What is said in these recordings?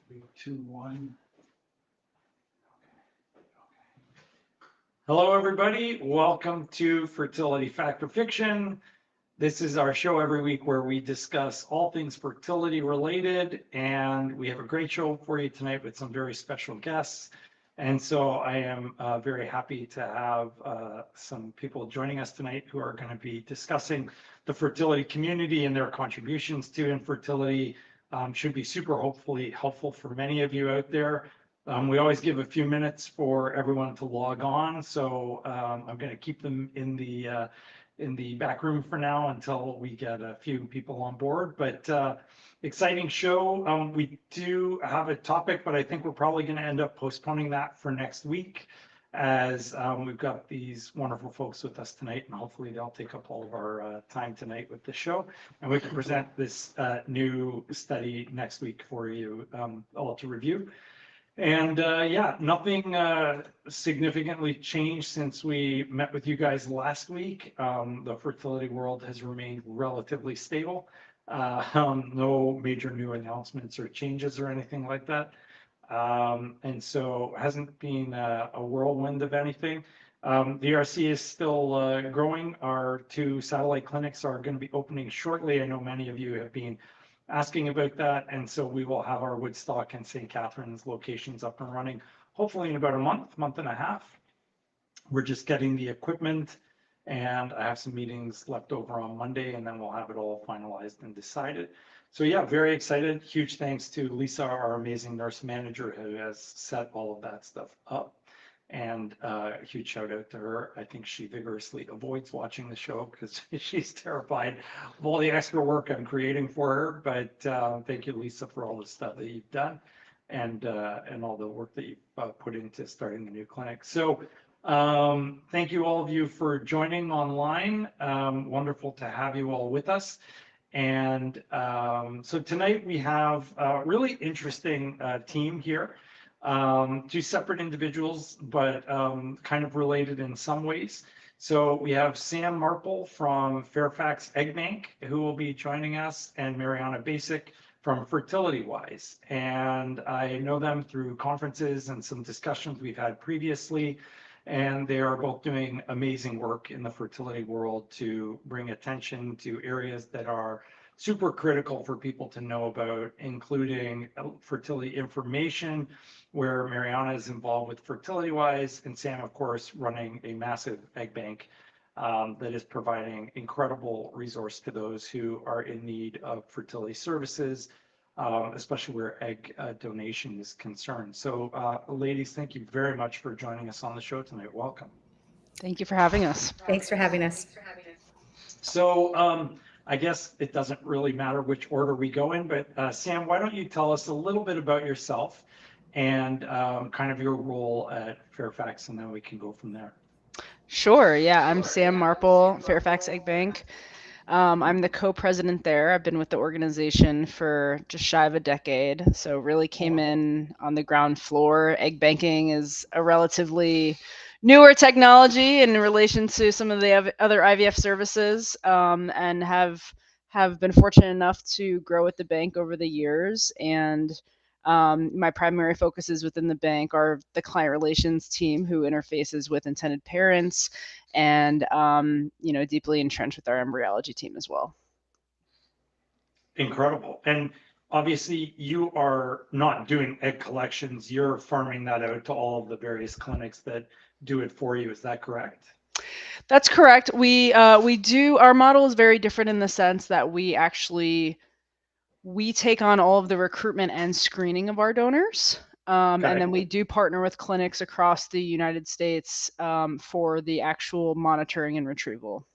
Three, two, one. Hello, everybody. Welcome to Fertility Fact or Fiction. This is our show every week where we discuss all things fertility related, and we have a great show for you tonight with some very special guests. And so I am very happy to have some people joining us tonight who are going to be discussing the fertility community and their contributions to infertility. Should be super hopefully helpful for many of you out there. We always give a few minutes for everyone to log on, so I'm going to keep them in the back room for now until we get a few people on board. But exciting show. We do have a topic, but I think we're probably going to end up postponing that for next week, as we've got these wonderful folks with us tonight, and hopefully they'll take up all of our time tonight with the show, and we can present this new study next week for you all to review. And yeah, nothing significantly changed since we met with you guys last week. The fertility world has remained relatively stable. No major new announcements or changes or anything like that. And so hasn't been a whirlwind of anything. The ERC is still growing. Our 2 satellite clinics are going to be opening shortly. I know many of you have been asking about that, and so we will have our Woodstock and St. Catharines locations up and running hopefully in about a month and a half. We're just getting the equipment, and I have some meetings left over on Monday, and then we'll have it all finalized and decided. So yeah, very excited. Huge thanks to Lisa, our amazing nurse manager, who has set all of that stuff up. And a huge shout out to her. I think she vigorously avoids watching the show because she's terrified of all the extra work I'm creating for her. But thank you, Lisa, for all the stuff that you've done and all the work that you've put into starting the new clinic. So thank you all of you for joining online. Wonderful to have you all with us. And so tonight we have a really interesting team here. 2 separate individuals, but kind of related in some ways. So we have Sam Marple from Fairfax EggBank, who will be joining us, and Maryanna Basic from Fertilitywise. And I know them through conferences and some discussions we've had previously, and they are both doing amazing work in the fertility world to bring attention to areas that are super critical for people to know about, including fertility information, where Maryana is involved with Fertilitywise, and Sam, of course, running a massive egg bank that is providing incredible resource to those who are in need of fertility services, especially where egg donation is concerned. So ladies, thank you very much for joining us on the show tonight. Welcome. Thank you for having us. Thanks for having us. So I guess it doesn't really matter which order we go in, but Sam, why don't you tell us a little bit about yourself and kind of your role at Fairfax, and then we can go from there. Sure. Yeah, I'm Sam Marple, Fairfax EggBank. I'm the co-president there. I've been with the organization for just shy of a decade, so really came in on the ground floor. Egg banking is a relatively newer technology in relation to some of the other IVF services, and have been fortunate enough to grow with the bank over the years. And my primary focuses within the bank are the client relations team, who interfaces with intended parents, and deeply entrenched with our embryology team as well. Incredible. And obviously you are not doing egg collections, you're farming that out to all of the various clinics that do it for you. Is that correct? That's correct. We do. Our model is very different in the sense that we take on all of the recruitment and screening of our donors. And then we do partner with clinics across the United States for the actual monitoring and retrieval.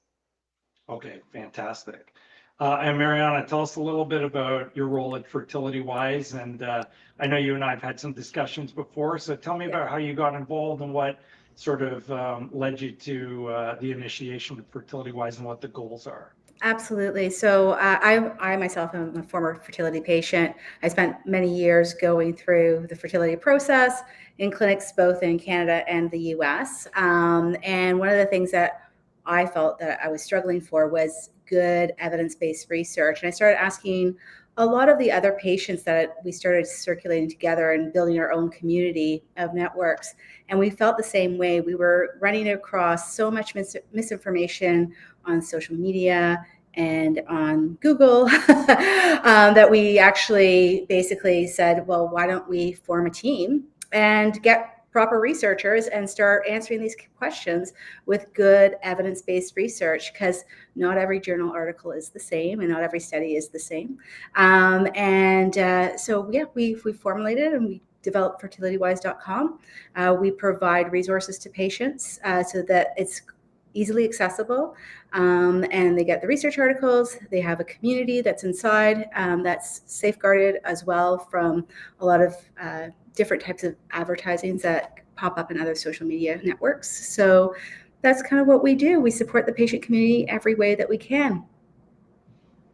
Okay, fantastic. And Maryana, tell us a little bit about your role at Fertilitywise. And I know you and I have had some discussions before, so tell me about how you got involved and what sort of led you to the initiation with Fertilitywise and what the goals are. Absolutely. So I myself am a former fertility patient. I spent many years going through the fertility process in clinics both in Canada and the US. And one of the things that I felt that I was struggling for was good evidence-based research. And I started asking a lot of the other patients that we started circulating together and building our own community of networks. And we felt the same way. We were running across so much misinformation on social media and on Google that we actually basically said, well, why don't we form a team and get proper researchers and start answering these questions with good evidence-based research, because not every journal article is the same and not every study is the same. So we formulated and we developed fertilitywise.com. We provide resources to patients so that it's easily accessible, and they get the research articles. They have a community that's inside that's safeguarded as well from a lot of different types of advertisings that pop up in other social media networks. So that's kind of what we do. We support the patient community every way that we can.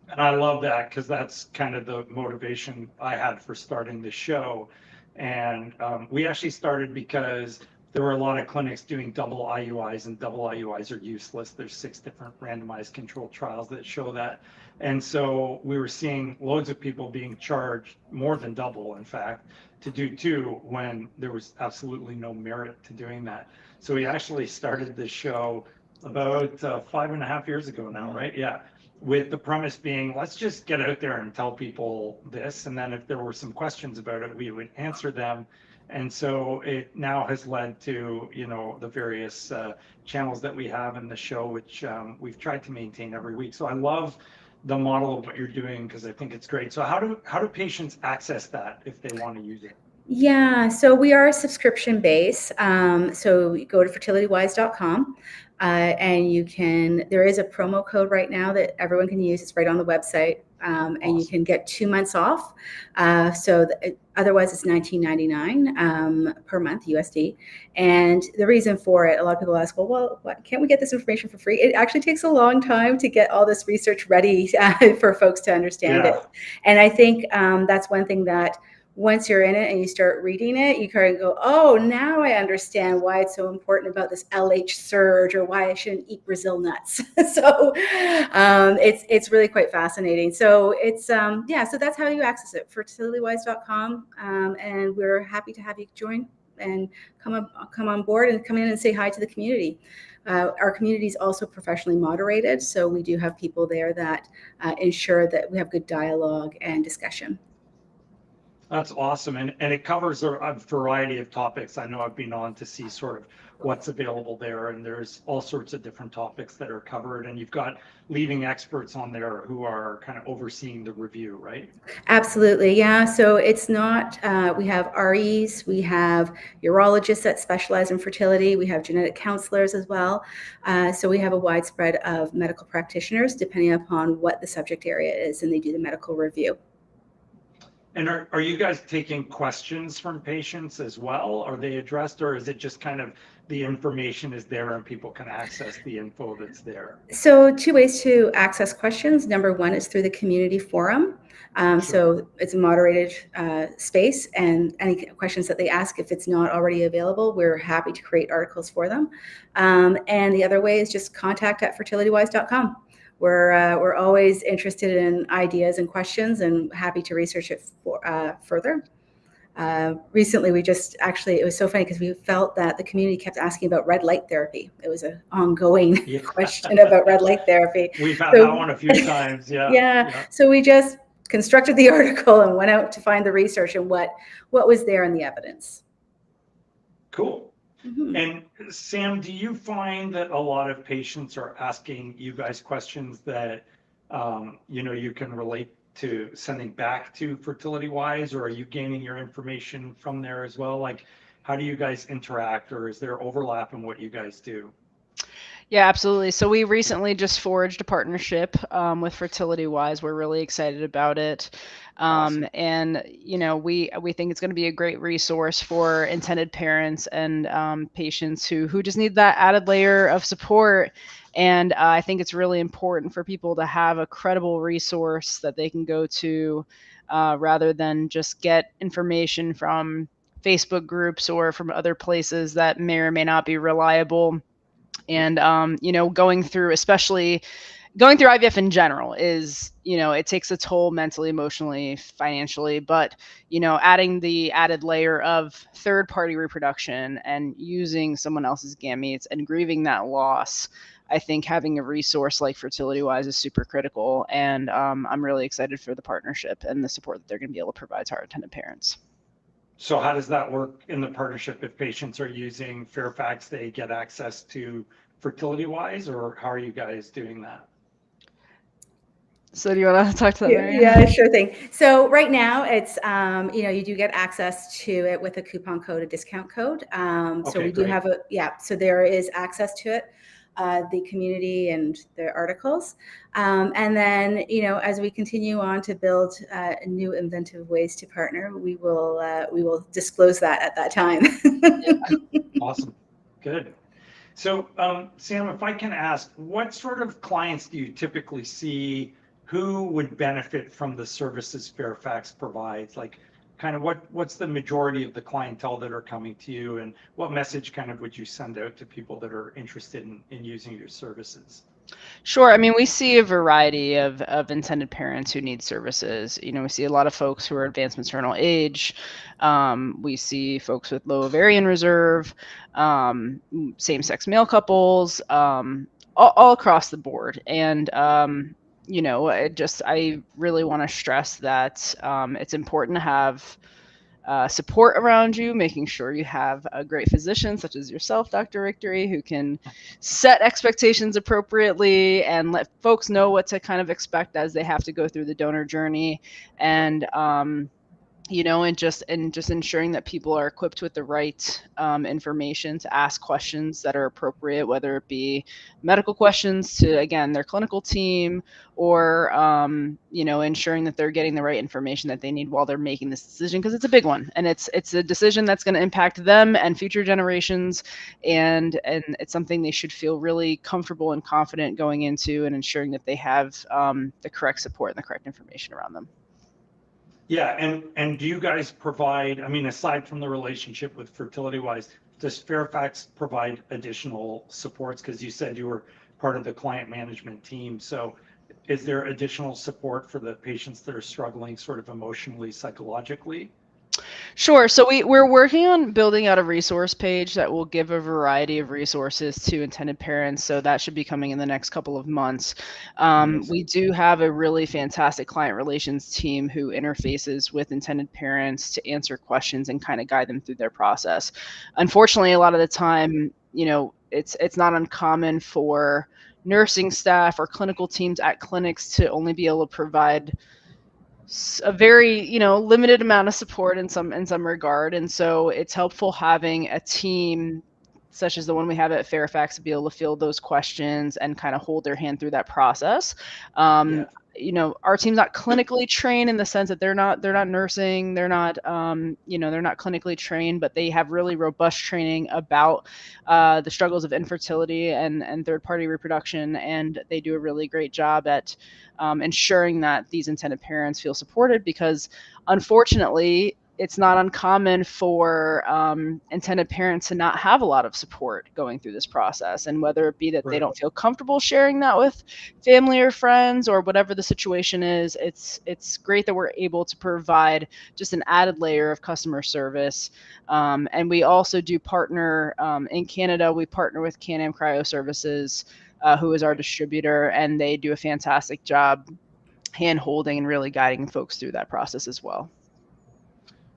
And I love that, because that's kind of the motivation I had for starting the show. And we actually started because there were a lot of clinics doing double IUIs, and double IUIs are useless. There's 6 different randomized controlled trials that show that. And so we were seeing loads of people being charged more than double, in fact, to do 2 when there was absolutely no merit to doing that. So we actually started this show about 5.5 years ago now, right? Yeah. With the premise being, let's just get out there and tell people this. And then if there were some questions about it, we would answer them. And so it now has led to, the various channels that we have in the show, which we've tried to maintain every week. So I love the model of what you're doing, because I think it's great. So how do patients access that if they want to use it? Yeah, so we are a subscription base. So you go to fertilitywise.com and there is a promo code right now that everyone can use. It's right on the website. And awesome. You can get 2 months off. Otherwise it's $19.99 per month USD. And the reason for it, a lot of people ask, well, can't we get this information for free? It actually takes a long time to get all this research ready for folks to understand it. And I think that's one thing that once you're in it and you start reading it, you kind of go, oh, now I understand why it's so important about this LH surge, or why I shouldn't eat Brazil nuts. So it's really quite fascinating. So so that's how you access it, fertilitywise.com. And we're happy to have you join and come on board and come in and say hi to the community. Our community is also professionally moderated, so we do have people there that ensure that we have good dialogue and discussion. That's awesome. And it covers a variety of topics. I know I've been on to see sort of what's available there, and there's all sorts of different topics that are covered. And you've got leading experts on there who are kind of overseeing the review, right? Absolutely. Yeah. So it's not, we have REs, we have urologists that specialize in fertility, we have genetic counselors as well. So we have a wide spread of medical practitioners depending upon what the subject area is, and they do the medical review. And are you guys taking questions from patients as well? Are they addressed, or is it just kind of the information is there and people can access the info that's there? So 2 ways to access questions. Number 1 is through the community forum. Sure. So it's a moderated space, and any questions that they ask, if it's not already available, we're happy to create articles for them. And the other way is just contact@fertilitywise.com. We're always interested in ideas and questions, and happy to research it further. Recently, it was so funny because we felt that the community kept asking about red light therapy. It was an ongoing question about red light therapy. We've had that one a few times. Yeah. So we just constructed the article and went out to find the research and what was there in the evidence. Cool. Mm-hmm. And Sam, do you find that a lot of patients are asking you guys questions that you can relate to sending back to Fertilitywise, or are you gaining your information from there as well? Like, how do you guys interact, or is there overlap in what you guys do? Yeah, absolutely. So we recently just forged a partnership with Fertilitywise. We're really excited about it. Awesome. And, we think it's going to be a great resource for intended parents and patients who just need that added layer of support. And I think it's really important for people to have a credible resource that they can go to rather than just get information from Facebook groups or from other places that may or may not be reliable. And, going through, especially going through IVF in general is, it takes a toll mentally, emotionally, financially, but, adding the added layer of third party reproduction and using someone else's gametes and grieving that loss, I think having a resource like Fertilitywise is super critical. And I'm really excited for the partnership and the support that they're going to be able to provide to our intended parents. So how does that work in the partnership? If patients are using Fairfax, they get access to Fertilitywise, or how are you guys doing that? So do you want to talk to that, Maryana? Yeah, sure thing. So right now it's, you do get access to it with a coupon code, a discount code. So Okay, we do great. have so there is access to it, the community and the articles. And then, as we continue on to build new inventive ways to partner, we will disclose that at that time. Awesome. Good. So, Sam, if I can ask, what sort of clients do you typically see who would benefit from the services Fairfax provides? Like, kind of what's the majority of the clientele that are coming to you, and what message kind of would you send out to people that are interested in using your services? Sure. I mean, we see a variety of intended parents who need services. We see a lot of folks who are advanced maternal age. We see folks with low ovarian reserve, same-sex male couples, all across the board. And I really want to stress that it's important to have support around you, making sure you have a great physician such as yourself, Dr. Victory, who can set expectations appropriately and let folks know what to kind of expect as they have to go through the donor journey. And and just ensuring that people are equipped with the right information to ask questions that are appropriate, whether it be medical questions to, again, their clinical team, or ensuring that they're getting the right information that they need while they're making this decision, because it's a big one, and it's a decision that's going to impact them and future generations, and it's something they should feel really comfortable and confident going into, and ensuring that they have the correct support and the correct information around them. Yeah, and do you guys provide, I mean, aside from the relationship with Fertilitywise, does Fairfax provide additional supports? Because you said you were part of the client management team. So is there additional support for the patients that are struggling sort of emotionally, psychologically? Sure. So we're working on building out a resource page that will give a variety of resources to intended parents. So that should be coming in the next couple of months. We do have a really fantastic client relations team who interfaces with intended parents to answer questions and kind of guide them through their process. Unfortunately, a lot of the time, it's not uncommon for nursing staff or clinical teams at clinics to only be able to provide a very limited amount of support in some regard, and so it's helpful having a team such as the one we have at Fairfax to be able to field those questions and kind of hold their hand through that process. Our team's not clinically trained in the sense that they're not nursing, they're not they're not clinically trained, but they have really robust training about the struggles of infertility and third party reproduction, and they do a really great job at ensuring that these intended parents feel supported, because unfortunately it's not uncommon for intended parents to not have a lot of support going through this process. And whether it be that they don't feel comfortable sharing that with family or friends, or whatever the situation is, it's great that we're able to provide just an added layer of customer service. And we also do partner in Canada. We partner with Can-Am Cryo Services, who is our distributor, and they do a fantastic job hand-holding and really guiding folks through that process as well.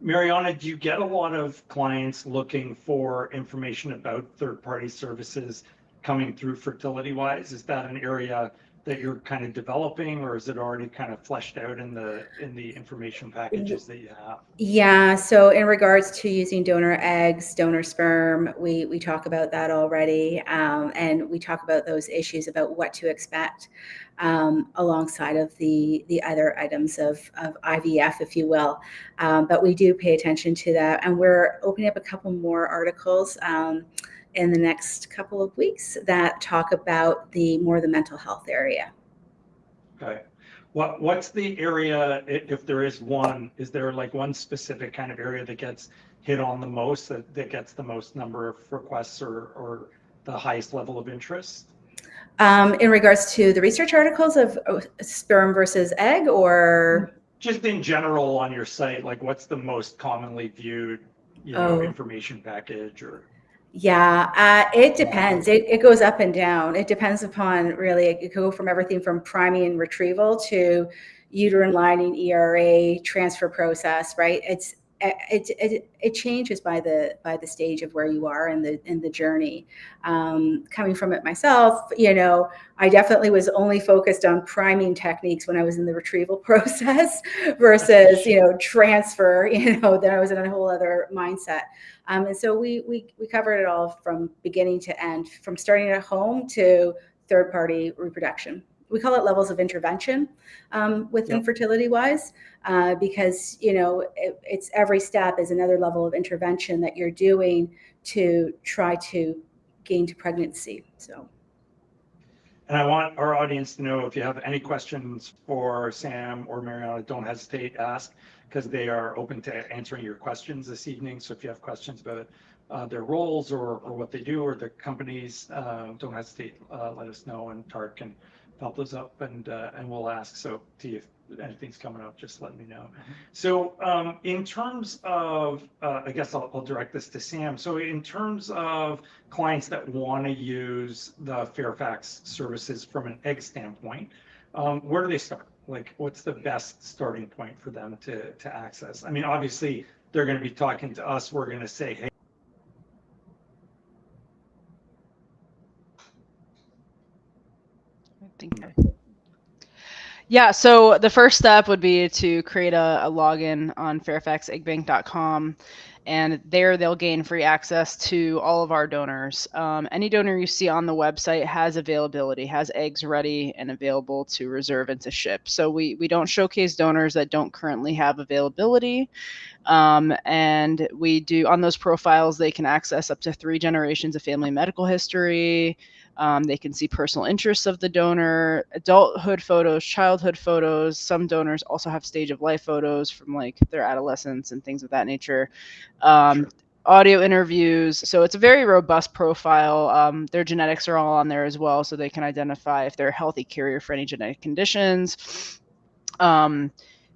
Maryana, do you get a lot of clients looking for information about third-party services coming through Fertilitywise? Is that an area that you're kind of developing, or is it already kind of fleshed out in the information packages that you have? Yeah, so in regards to using donor eggs, donor sperm, we talk about that already, and we talk about those issues about what to expect alongside of the other items of IVF, if you will. But we do pay attention to that, and we're opening up a couple more articles in the next couple of weeks that talk about the mental health area. Okay. What's the area, if there is one, is there like one specific kind of area that gets hit on the most, that gets the most number of requests or the highest level of interest? In regards to the research articles of sperm versus egg, or just in general on your site, like what's the most commonly viewed, information package or? Yeah, it depends. It goes up and down. It depends upon really, it could go from everything from priming and retrieval to uterine lining, ERA, transfer process, right? It changes by the stage of where you are in the journey. Coming from it myself, I definitely was only focused on priming techniques when I was in the retrieval process versus transfer. Then I was in a whole other mindset. And so we covered it all from beginning to end, from starting at home to third-party reproduction. We call it levels of intervention within Fertilitywise, because it's every step is another level of intervention that you're doing to try to gain to pregnancy. So. And I want our audience to know, if you have any questions for Sam or Maryana, don't hesitate to ask, because they are open to answering your questions this evening. So if you have questions about their roles or what they do or their companies, don't hesitate. Let us know, and Tart can help those up, and we'll ask. So if anything's coming up, just let me know. So in terms of, I guess I'll direct this to Sam. So in terms of clients that want to use the Fairfax services from an egg standpoint, where do they start? Like, what's the best starting point for them to access? I mean, obviously, they're going to be talking to us. We're going to say, hey, Yeah, so the first step would be to create a login on fairfaxeggbank.com, and there they'll gain free access to all of our donors. Any donor you see on the website has availability, has eggs ready and available to reserve and to ship. So we don't showcase donors that don't currently have availability. And we do, on those profiles, they can access up to 3 generations of family medical history. They can see personal interests of the donor, adulthood photos, childhood photos. Some donors also have stage of life photos from like their adolescence and things of that nature. Sure. Audio interviews. So it's a very robust profile. Their genetics are all on there as well, so they can identify if they're a healthy carrier for any genetic conditions.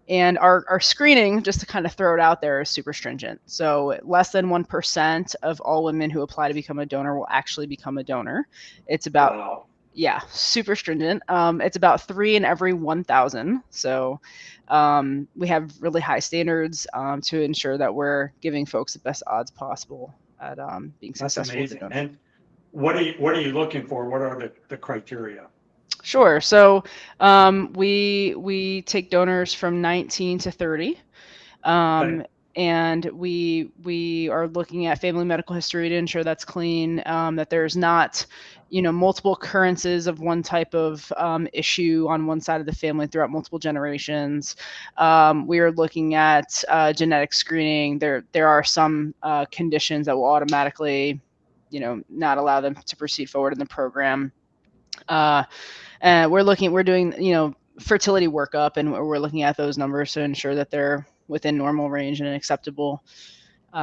And our screening, just to kind of throw it out there, is super stringent. So less than 1% of all women who apply to become a donor will actually become a donor. It's about, super stringent. It's about 3 in every 1,000. So we have really high standards to ensure that we're giving folks the best odds possible at being successful. That's amazing. And what are you looking for? What are the criteria? Sure. So we take donors from 19 to 30. And we are looking at family medical history to ensure that's clean, that there's not, multiple occurrences of one type of issue on one side of the family throughout multiple generations. We are looking at genetic screening. There are some conditions that will automatically, not allow them to proceed forward in the program. We're doing, fertility workup, and we're looking at those numbers to ensure that they're within normal range and acceptable.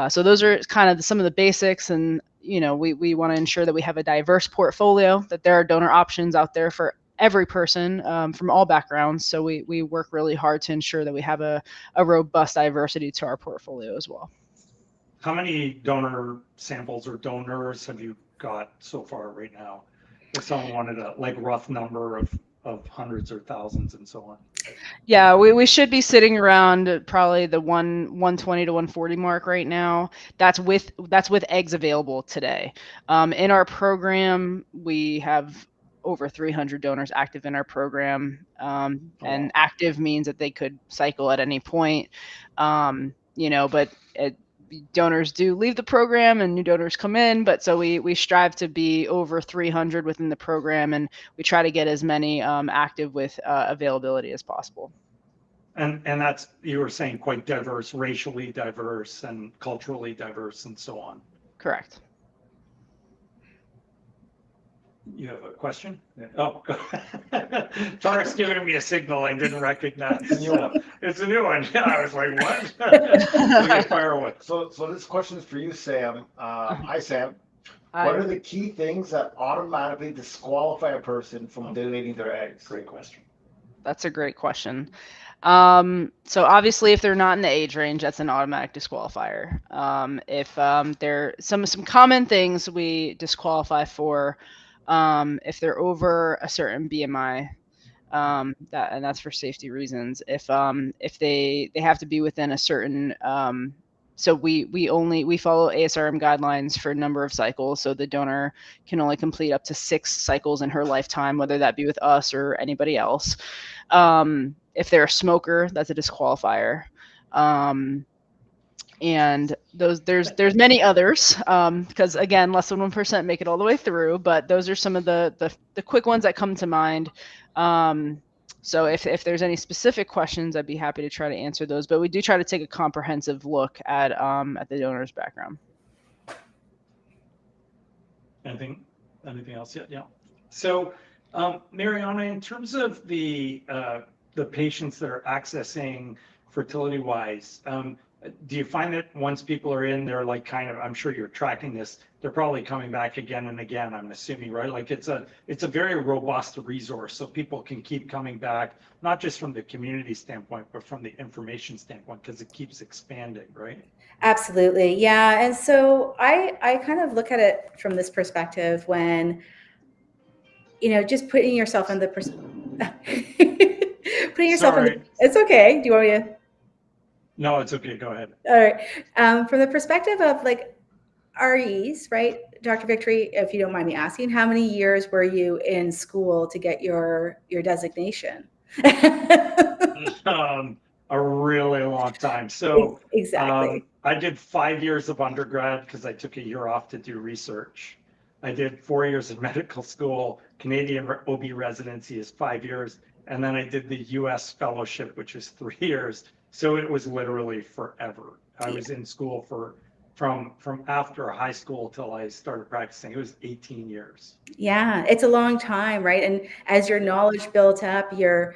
So those are kind of some of the basics, and we want to ensure that we have a diverse portfolio, that there are donor options out there for every person from all backgrounds. So we work really hard to ensure that we have a robust diversity to our portfolio as well. How many donor samples or donors have you got so far right now? If someone wanted a rough number of hundreds or thousands and so on. Yeah, we should be sitting around probably the 120 to 140 mark right now. That's with eggs available today. In our program, we have over 300 donors active in our program, and active means that they could cycle at any point. But donors do leave the program and new donors come in, but so we strive to be over 300 within the program, and we try to get as many active with availability as possible. And that's, you were saying, quite diverse, racially diverse and culturally diverse and so on. Correct. You have a question? Yeah. Oh, Tarek's giving me a signal I didn't recognize. It's a new one. Yeah, I was like, what? Okay, fire away. So this question is for you, Sam. Hi, Sam. What are the key things that automatically disqualify a person from donating their eggs? Great question. That's a great question. So obviously, if they're not in the age range, that's an automatic disqualifier. If they're some common things we disqualify for, if they're over a certain BMI, and that's for safety reasons. If they have to be within a certain so we follow ASRM guidelines for a number of cycles. So the donor can only complete up to 6 cycles in her lifetime, whether that be with us or anybody else. If they're a smoker, that's a disqualifier. And there's many others, because again, less than 1% make it all the way through, but those are some of the quick ones that come to mind. So if there's any specific questions, I'd be happy to try to answer those, but we do try to take a comprehensive look at the donor's background. Anything else yet? Yeah. So, Maryana, in terms of the patients that are accessing Fertilitywise, do you find that once people are in, they're like kind of, I'm sure you're tracking this, they're probably coming back again and again, I'm assuming, right? Like it's a very robust resource, so people can keep coming back, not just from the community standpoint, but from the information standpoint, because it keeps expanding, right? Absolutely. Yeah. And so I kind of look at it from this perspective when, just putting yourself in the putting yourself Sorry. in it's okay. Do you want me to? No, it's okay. Go ahead. All right. From the perspective of like REs, right? Dr. Victory, if you don't mind me asking, how many years were you in school to get your designation? A really long time. So exactly. I did 5 years of undergrad because I took a year off to do research. I did 4 years of medical school. Canadian OB residency is 5 years. And then I did the US fellowship, which is 3 years. So it was literally forever. I was in school from after high school till I started practicing. It was 18 years. Yeah, it's a long time, right? And as your knowledge built up, your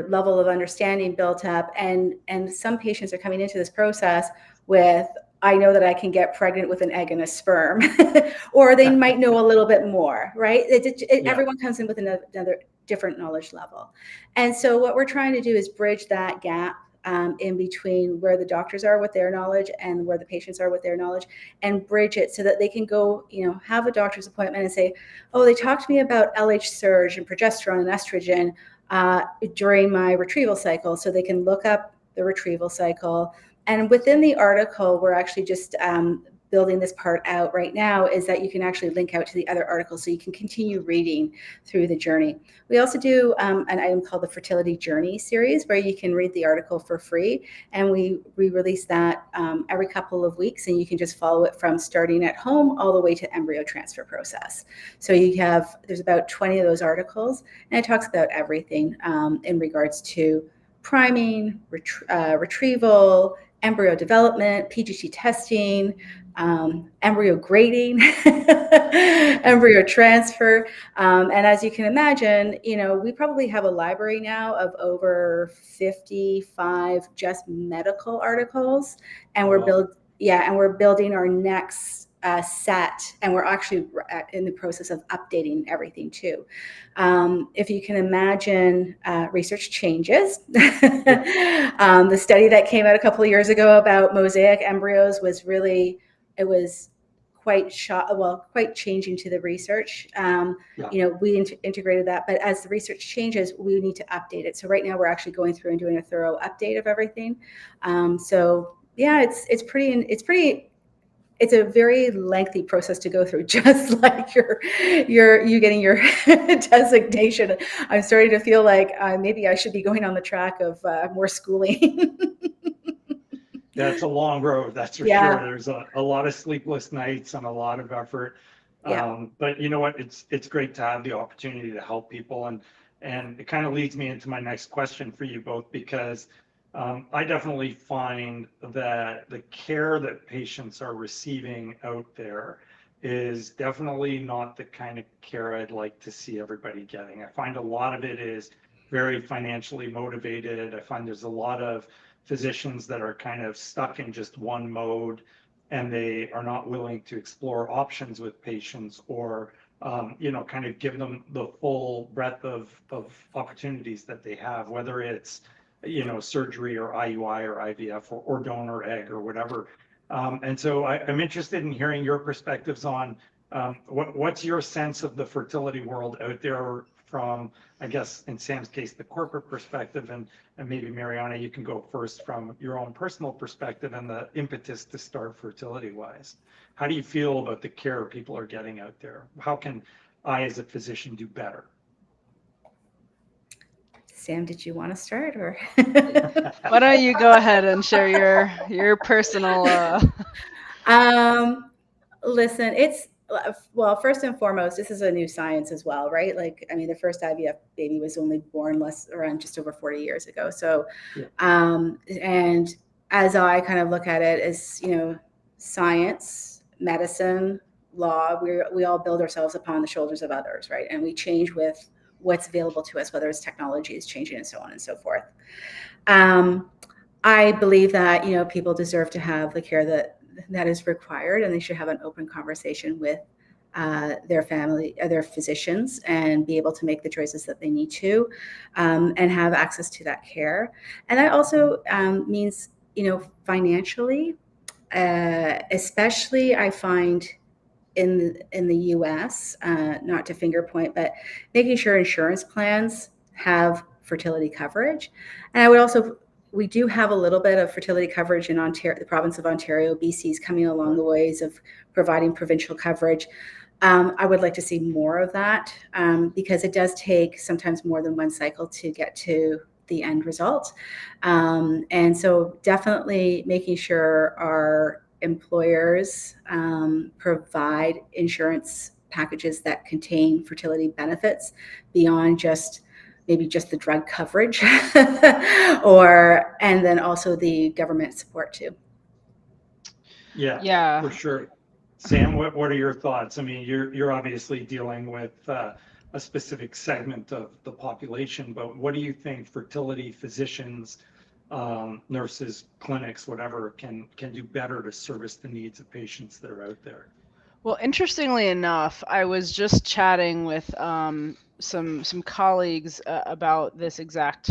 level of understanding built up, and some patients are coming into this process with, I know that I can get pregnant with an egg and a sperm, or they might know a little bit more, right? Yeah. Everyone comes in with another different knowledge level. And so what we're trying to do is bridge that gap in between where the doctors are with their knowledge and where the patients are with their knowledge, and bridge it so that they can go, have a doctor's appointment and say, oh, they talked to me about LH surge and progesterone and estrogen during my retrieval cycle. So they can look up the retrieval cycle. And within the article, we're actually just building this part out right now, is that you can actually link out to the other articles so you can continue reading through the journey. We also do an item called the Fertility Journey series, where you can read the article for free, and we release that every couple of weeks, and you can just follow it from starting at home all the way to embryo transfer process. So there's about 20 of those articles, and it talks about everything in regards to priming, retrieval, embryo development, PGT testing, embryo grading, embryo transfer. And as you can imagine, we probably have a library now of over 55 just medical articles, and we're building our next set, and we're actually in the process of updating everything too. If you can imagine, research changes. The study that came out a couple of years ago about mosaic embryos was quite changing to the research. We integrated that, but as the research changes, we need to update it. So right now we're actually going through and doing a thorough update of everything. It's a very lengthy process to go through, just like you getting your designation. I'm starting to feel like maybe I should be going on the track of more schooling. Yeah, it's a long road, that's for sure. There's a lot of sleepless nights and a lot of effort. But you know what? It's great to have the opportunity to help people, and it kind of leads me into my next question for you both, because I definitely find that the care that patients are receiving out there is definitely not the kind of care I'd like to see everybody getting. I find a lot of it is very financially motivated. I find there's a lot of physicians that are kind of stuck in just one mode, and they are not willing to explore options with patients or, kind of give them the full breadth of opportunities that they have, whether it's, surgery or IUI or IVF or donor egg or whatever. And so I'm interested in hearing your perspectives on what's your sense of the fertility world out there from, I guess, in Sam's case, the corporate perspective, and maybe Maryana, you can go first from your own personal perspective and the impetus to start Fertilitywise. How do you feel about the care people are getting out there? How can I, as a physician, do better? Sam, did you want to start, or? Why don't you go ahead and share your personal? Listen, it's well, first and foremost, this is a new science as well, right? Like, I mean, the first IVF baby was only born around just over 40 years ago. So, Yeah. And as I kind of look at it as, science, medicine, law, we all build ourselves upon the shoulders of others, right? And we change with what's available to us, whether it's technology is changing and so on and so forth. I believe that, people deserve to have the care that is required, and they should have an open conversation with their family, their physicians, and be able to make the choices that they need to, and have access to that care. And that also means, financially, especially I find in the US, not to finger point, but making sure insurance plans have fertility coverage. And I would also, we do have a little bit of fertility coverage in Ontario, the province of Ontario. BC is coming along the ways of providing provincial coverage. I would like to see more of that, because it does take sometimes more than one cycle to get to the end result. And so definitely making sure our employers provide insurance packages that contain fertility benefits beyond maybe just the drug coverage, and then also the government support too. Yeah, for sure. Sam, what are your thoughts? I mean, you're obviously dealing with a specific segment of the population, but what do you think fertility physicians, nurses, clinics, whatever, can do better to service the needs of patients that are out there? Well, interestingly enough, I was just chatting with some colleagues about this exact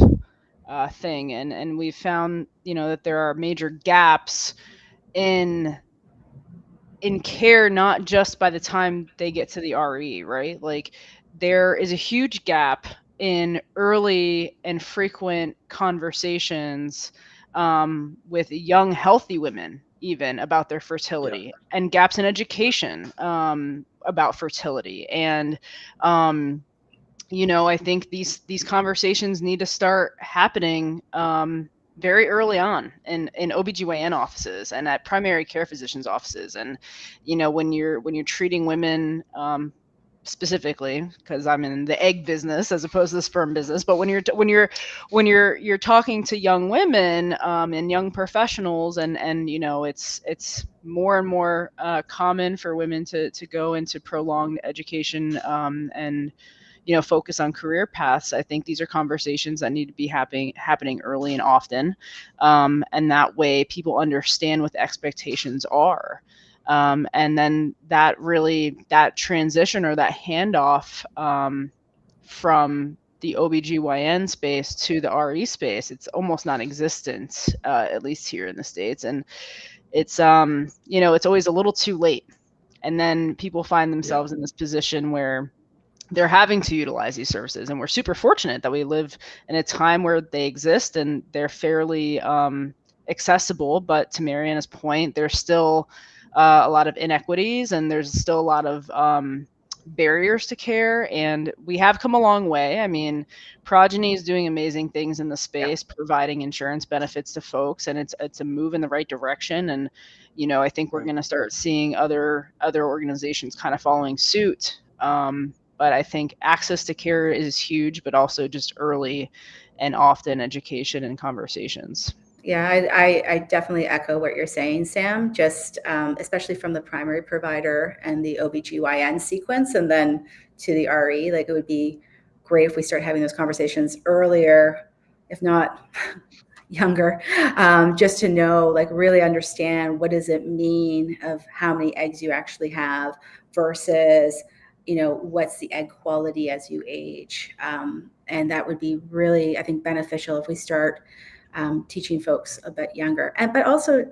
thing, and we found that there are major gaps in care, not just by the time they get to the RE, right? Like, there is a huge gap in early and frequent conversations with young, healthy women, even about their fertility, and gaps in education about fertility. And I think these conversations need to start happening very early on in OBGYN offices and at primary care physicians' offices. And when you're treating women, specifically, because I'm in the egg business as opposed to the sperm business, but when you're talking to young women and young professionals, and it's more and more common for women to go into prolonged education and focus on career paths. I think these are conversations that need to be happening early and often, and that way people understand what the expectations are. And then that transition or that handoff from the OBGYN space to the RE space, it's almost non-existent, at least here in the States. And it's it's always a little too late. And then people find themselves in this position where they're having to utilize these services. And we're super fortunate that we live in a time where they exist and they're fairly accessible. But to Maryana's point, there's still a lot of inequities, and there's still a lot of barriers to care. And we have come a long way. I mean, Progeny is doing amazing things in the space, providing insurance benefits to folks, and it's a move in the right direction. And I think we're going to start seeing other organizations kind of following suit. But I think access to care is huge, but also just early and often education and conversations. Yeah, I definitely echo what you're saying, Sam, just especially from the primary provider and the OBGYN sequence, and then to the RE. Like, it would be great if we start having those conversations earlier, if not, younger, just to know, like really understand what does it mean of how many eggs you actually have versus, what's the egg quality as you age. And that would be really, I think, beneficial if we start teaching folks a bit younger. But also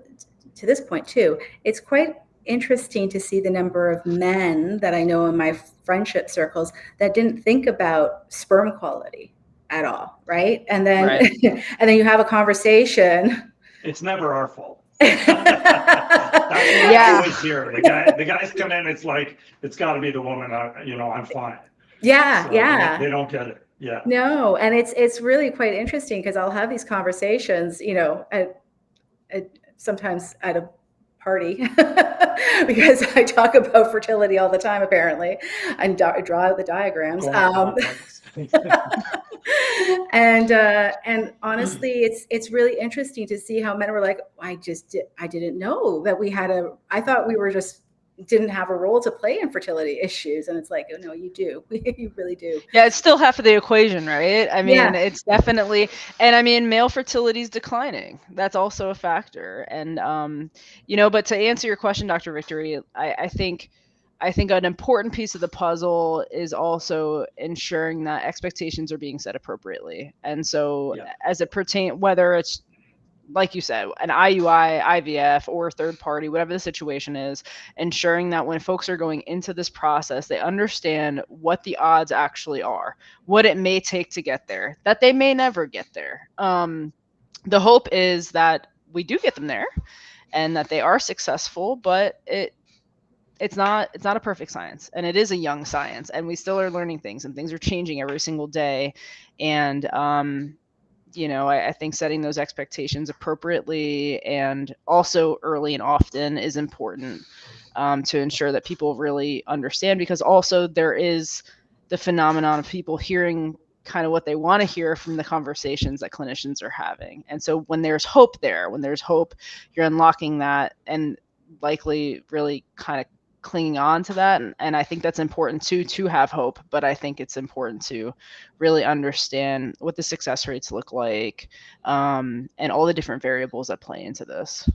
to this point too, it's quite interesting to see the number of men that I know in my friendship circles that didn't think about sperm quality at all, right? And then Right. and then you have a conversation. It's never our fault. That's what I always hear. The guys come in, it's like, it's got to be the woman. I'm fine. Yeah, So yeah. They don't get it. Yeah. No, and it's really quite interesting because I'll have these conversations, sometimes at a party because I talk about fertility all the time, apparently, and draw the diagrams. And honestly, it's really interesting to see how men were like, I didn't know that we had I thought we were just didn't have a role to play in fertility issues. And it's like, oh no, you do. You really do. Yeah, it's still half of the equation, right? I mean, Yeah. It's definitely, and I mean, male fertility is declining. That's also a factor. And, but to answer your question, Dr. Victory, I think an important piece of the puzzle is also ensuring that expectations are being set appropriately. And so as it pertains, whether it's, like you said, an IUI, IVF, or third party, whatever the situation is, ensuring that when folks are going into this process, they understand what the odds actually are, what it may take to get there, that they may never get there. The hope is that we do get them there and that they are successful, but it's not a perfect science, and it is a young science, and we still are learning things, and things are changing every single day. And I think setting those expectations appropriately and also early and often is important to ensure that people really understand, because also there is the phenomenon of people hearing kind of what they want to hear from the conversations that clinicians are having. And so when there's hope, you're unlocking that and likely really kind of clinging on to that. And I think that's important too, to have hope, but I think it's important to really understand what the success rates look like, and all the different variables that play into this.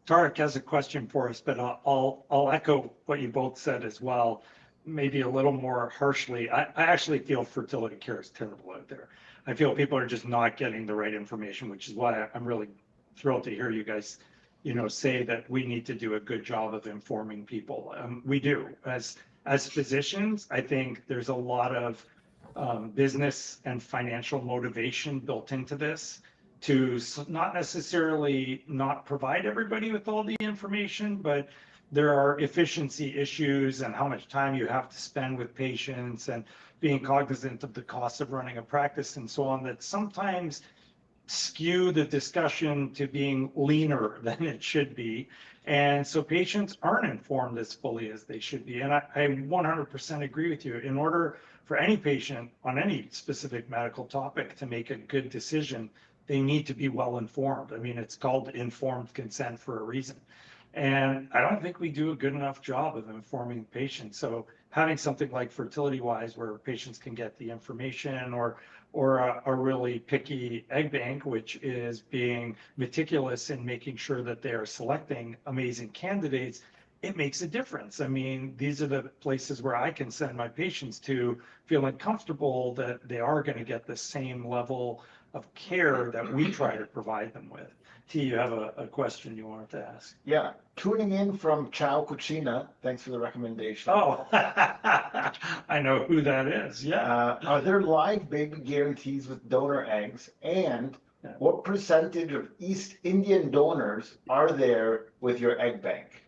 Tarek has a question for us, but I'll echo what you both said as well, maybe a little more harshly. I actually feel fertility care is terrible out there. I feel people are just not getting the right information, which is why I'm really thrilled to hear you guys say that we need to do a good job of informing people. We do. As physicians, I think there's a lot of business and financial motivation built into this to not necessarily not provide everybody with all the information, but there are efficiency issues and how much time you have to spend with patients and being cognizant of the cost of running a practice and so on, that sometimes skew the discussion to being leaner than it should be. And so patients aren't informed as fully as they should be. And I 100% agree with you. In order for any patient on any specific medical topic to make a good decision, they need to be well informed. I mean, it's called informed consent for a reason. And I don't think we do a good enough job of informing patients. So having something like Fertilitywise, where patients can get the information, or a really picky egg bank, which is being meticulous in making sure that they are selecting amazing candidates, it makes a difference. I mean, these are the places where I can send my patients to, feeling comfortable that they are going to get the same level of care that we try to provide them with. T, you have a question you wanted to ask? Yeah, tuning in from Chow Cucina. Thanks for the recommendation. Oh, I know who that is. Yeah. Are there live baby guarantees with donor eggs? And what percentage of East Indian donors are there with your egg bank?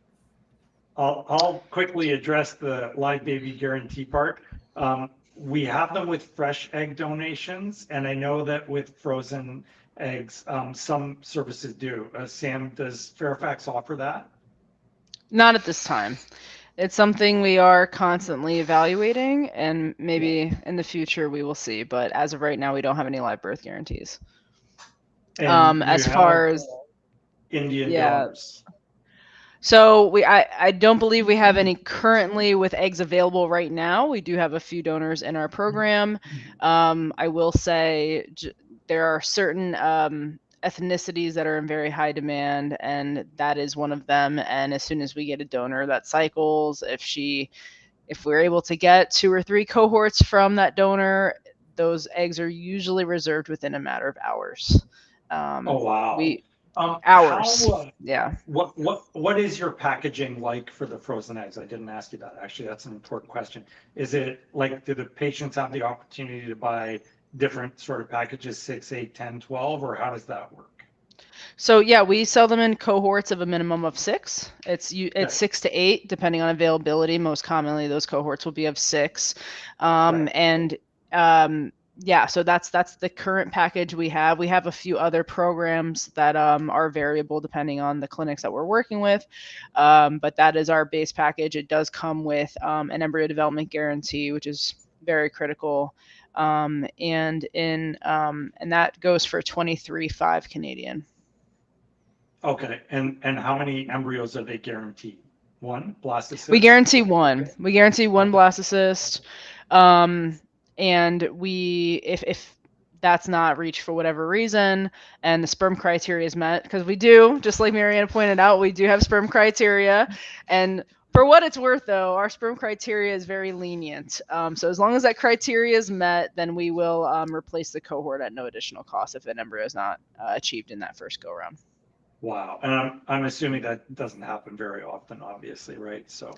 I'll quickly address the live baby guarantee part. We have them with fresh egg donations, and I know that with frozen eggs, some services do. Sam, does Fairfax offer that? Not at this time. It's something we are constantly evaluating, and maybe in the future we will see. But as of right now, we don't have any live birth guarantees. And as far as Indian donors. So I don't believe we have any currently with eggs available right now. We do have a few donors in our program. I will say there are certain ethnicities that are in very high demand, and that is one of them. And as soon as we get a donor that cycles, if we're able to get 2 or 3 cohorts from that donor, those eggs are usually reserved within a matter of hours. Oh, wow. Hours. Yeah. What is your packaging like for the frozen eggs? I didn't ask you that. Actually, that's an important question. Is it like, do the patients have the opportunity to buy different sort of packages, 6, 8, 10, 12, or how does that work? So yeah, we sell them in cohorts of a minimum of 6. It's 6 to 8, depending on availability. Most commonly, those cohorts will be of 6. Yeah, so that's the current package we have. We have a few other programs that are variable depending on the clinics that we're working with, but that is our base package. It does come with an embryo development guarantee, which is very critical, and that goes for 23.5 Canadian. Okay, and how many embryos are they guaranteed? 1 blastocyst? We guarantee 1. We guarantee 1 blastocyst. And if that's not reached for whatever reason, and the sperm criteria is met, because we do, just like Maryana pointed out, we do have sperm criteria. And for what it's worth, though, our sperm criteria is very lenient. So as long as that criteria is met, then we will replace the cohort at no additional cost if an embryo is not achieved in that first go round. Wow, and I'm assuming that doesn't happen very often, obviously, right? So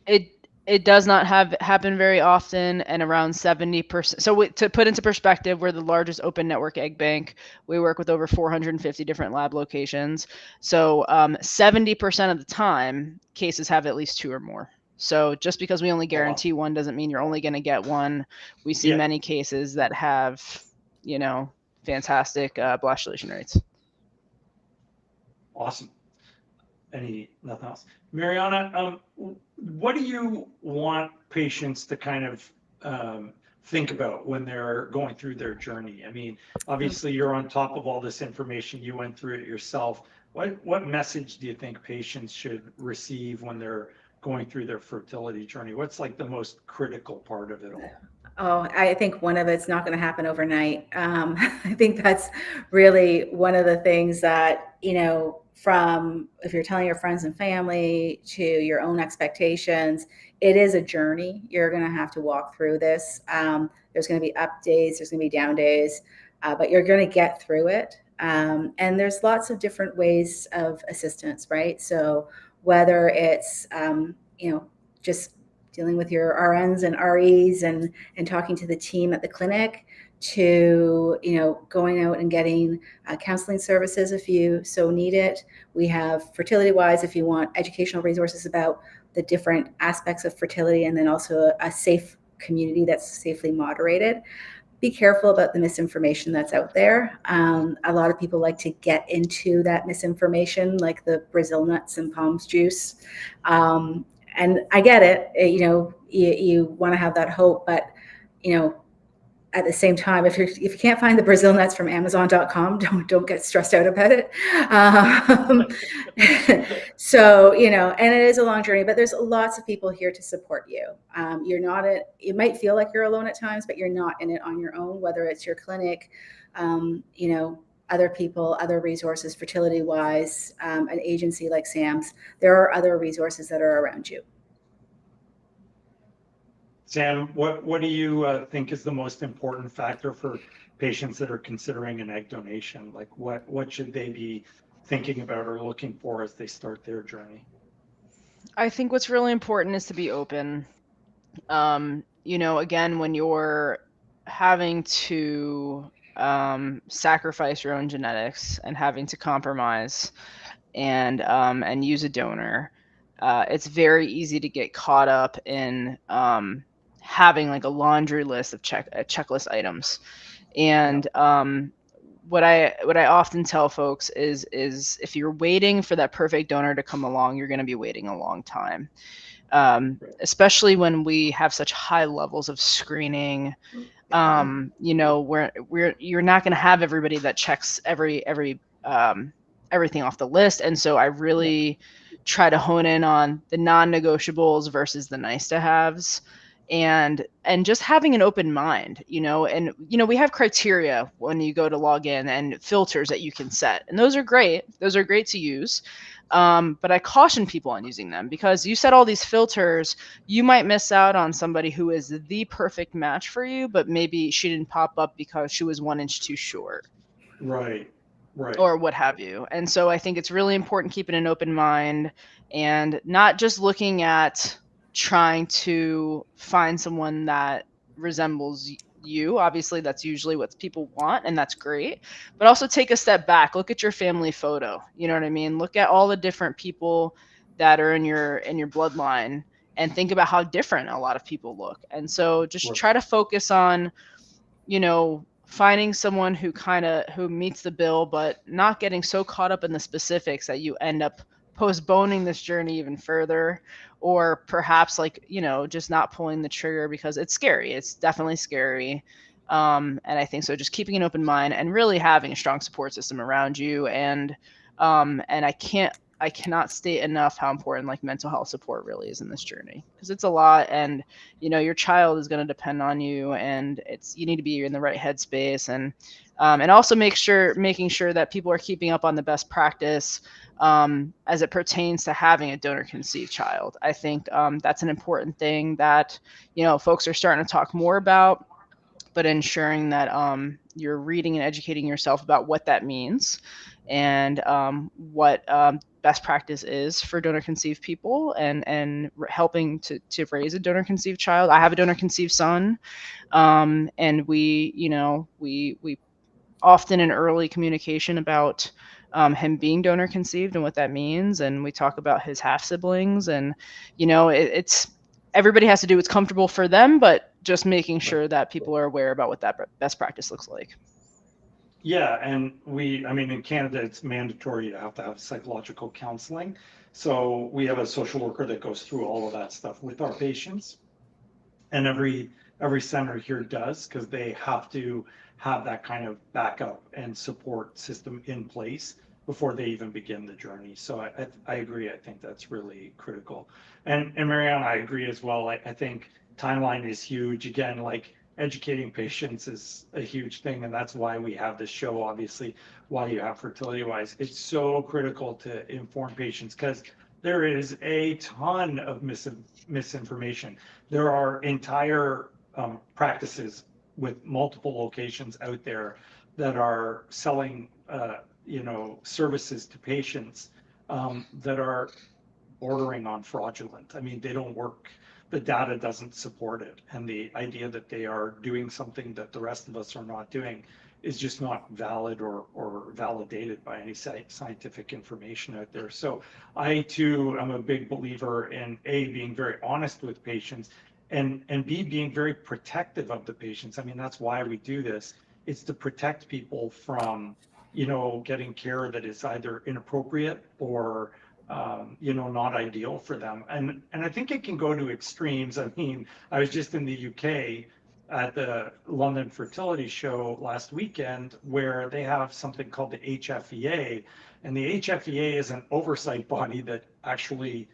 it does not happen very often, and around 70%. So to put into perspective, we're the largest open network egg bank. We work with over 450 different lab locations. So 70% of the time, cases have at least 2 or more. So just because we only guarantee 1 doesn't mean you're only going to get 1. We see many cases that have, fantastic blastulation rates. Awesome. Nothing else? Maryana, what do you want patients to kind of think about when they're going through their journey? I mean, obviously you're on top of all this information. You went through it yourself. What message do you think patients should receive when they're going through their fertility journey? What's like the most critical part of it all? Oh, I think one of it's not going to happen overnight. I think that's really one of the things that, from if you're telling your friends and family to your own expectations, it is a journey. You're going to have to walk through this. There's going to be up days, there's going to be down days, but you're going to get through it. And there's lots of different ways of assistance, right? So whether it's, just dealing with your RNs and REs and talking to the team at the clinic, to going out and getting counseling services if you so need it. We have Fertilitywise if you want educational resources about the different aspects of fertility, and then also a safe community that's safely moderated. Be careful about the misinformation that's out there. A lot of people like to get into that misinformation, like the Brazil nuts and palms juice. And I get it, you want to have that hope, but, at the same time, if you can't find the Brazil nuts from Amazon.com, don't get stressed out about it. So, and it is a long journey, but there's lots of people here to support you. You might feel like you're alone at times, but you're not in it on your own, whether it's your clinic, other people, other resources, Fertilitywise, an agency like Sam's. There are other resources that are around you. Sam, what do you think is the most important factor for patients that are considering an egg donation? Like what should they be thinking about or looking for as they start their journey? I think what's really important is to be open. Again, when you're having to sacrifice your own genetics and having to compromise and use a donor, it's very easy to get caught up in having like a laundry list of checklist items. And what I often tell folks is if you're waiting for that perfect donor to come along, you're going to be waiting a long time. Especially when we have such high levels of screening. You're not going to have everybody that checks everything off the list. And so I really try to hone in on the non-negotiables versus the nice to haves. and just having an open mind, and we have criteria when you go to log in and filters that you can set, and those are great to use. But I caution people on using them, because you set all these filters, you might miss out on somebody who is the perfect match for you, but maybe she didn't pop up because she was 1 inch too short, Right. Right. or what have you. And so I think it's really important keeping an open mind and not just looking at trying to find someone that resembles you. Obviously, that's usually what people want, and that's great. But also take a step back, look at your family photo. You know what I mean? Look at all the different people that are in your bloodline, and think about how different a lot of people look. And so just Right. try to focus on finding someone who meets the bill, but not getting so caught up in the specifics that you end up postponing this journey even further, or perhaps just not pulling the trigger because it's scary. It's definitely scary. And I think so just keeping an open mind and really having a strong support system around you. And I cannot state enough how important mental health support really is in this journey, because it's a lot, and your child is going to depend on you, and you need to be in the right headspace, and also making sure that people are keeping up on the best practice as it pertains to having a donor conceived child. I think that's an important thing that folks are starting to talk more about, but ensuring that you're reading and educating yourself about what that means, and what best practice is for donor conceived people, and helping to raise a donor conceived child. I have a donor conceived son, and we often in early communication about him being donor conceived and what that means, and we talk about his half siblings, and it's everybody has to do what's comfortable for them, but just making sure that people are aware about what that best practice looks like. Yeah, and in Canada, it's mandatory to have psychological counseling. So we have a social worker that goes through all of that stuff with our patients, and every center here does, because they have to have that kind of backup and support system in place before they even begin the journey. So I agree. I think that's really critical. And Mariana, I agree as well. I think timeline is huge. Again, educating patients is a huge thing, and that's why we have this show, obviously, why you have Fertilitywise. It's so critical to inform patients, because there is a ton of misinformation. There are entire practices with multiple locations out there that are selling services to patients that are bordering on fraudulent. They don't work. The data doesn't support it. And the idea that they are doing something that the rest of us are not doing is just not valid or validated by any scientific information out there. So I too am a big believer in A, being very honest with patients, and B, being very protective of the patients. That's why we do this. It's to protect people from, getting care that is either inappropriate or not ideal for them. And I think it can go to extremes. I was just in the UK at the London Fertility Show last weekend, where they have something called the HFEA. And the HFEA is an oversight body that actually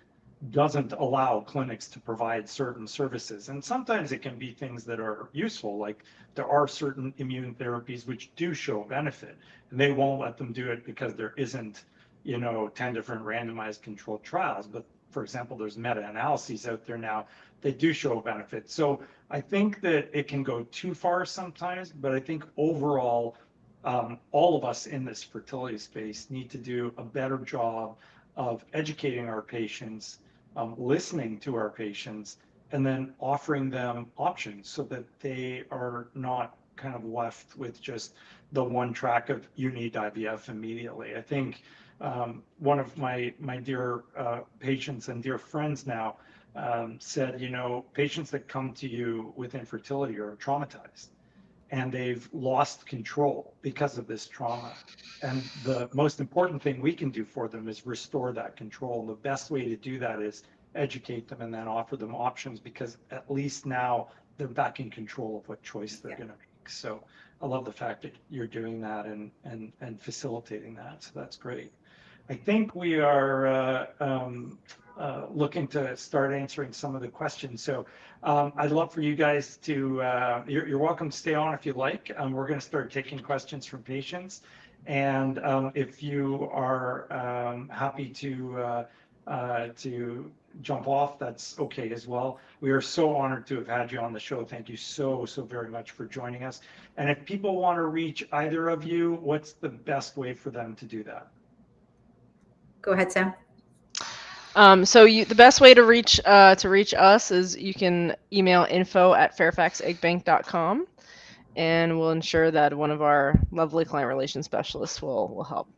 doesn't allow clinics to provide certain services. And sometimes it can be things that are useful, like there are certain immune therapies which do show benefit, and they won't let them do it because there isn't 10 different randomized controlled trials. But for example, there's meta-analyses out there now that do show benefit. So I think that it can go too far sometimes, but I think overall, all of us in this fertility space need to do a better job of educating our patients, listening to our patients, and then offering them options so that they are not kind of left with just the one track of you need IVF immediately. I think one of my dear patients and dear friends now said, patients that come to you with infertility are traumatized, and they've lost control because of this trauma. And the most important thing we can do for them is restore that control. And the best way to do that is educate them and then offer them options, because at least now they're back in control of what choice they're going to make. So I love the fact that you're doing that and facilitating that. So that's great. I think we are looking to start answering some of the questions. So I'd love for you guys to, you're welcome to stay on if you like. We're going to start taking questions from patients. And if you are happy to jump off, that's okay as well. We are so honored to have had you on the show. Thank you so very much for joining us. And if people want to reach either of you, what's the best way for them to do that? Go ahead, Sam. The best way to reach us is you can email info@fairfaxeggbank.com, and we'll ensure that one of our lovely client relations specialists will help.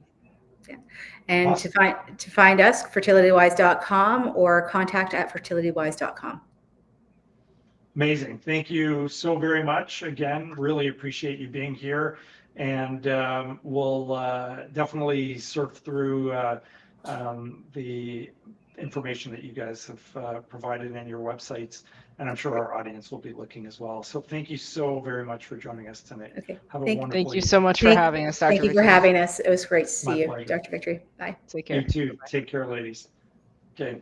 Yeah. And Awesome. to find us, fertilitywise.com or contact@fertilitywise.com. Amazing. Thank you so very much. Again, really appreciate you being here. And we'll definitely surf through the information that you guys have provided in your websites. And I'm sure our audience will be looking as well. So thank you so very much for joining us tonight. Okay. Have a wonderful Thank you evening. so much for having us, Dr. Thank you for Victory. having us. It was great to see My you, pleasure. Dr. Victory. Bye. Take care. You too. Take care, ladies. Okay.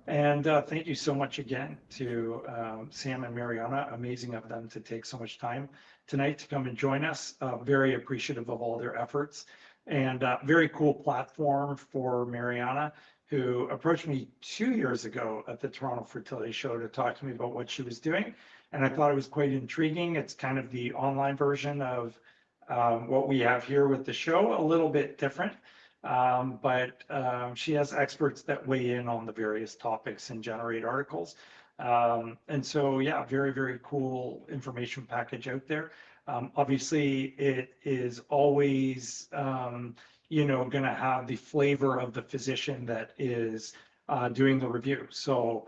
And thank you so much again to Sam and Maryana. Amazing of them to take so much time tonight to come and join us. Very appreciative of all their efforts, and very cool platform for Maryana, who approached me 2 years ago at the Toronto Fertility Show to talk to me about what she was doing. And I thought it was quite intriguing. It's kind of the online version of what we have here with the show, a little bit different. But she has experts that weigh in on the various topics and generate articles. And so, yeah, very cool information package out there. Obviously, it is always, going to have the flavor of the physician that is doing the review. So,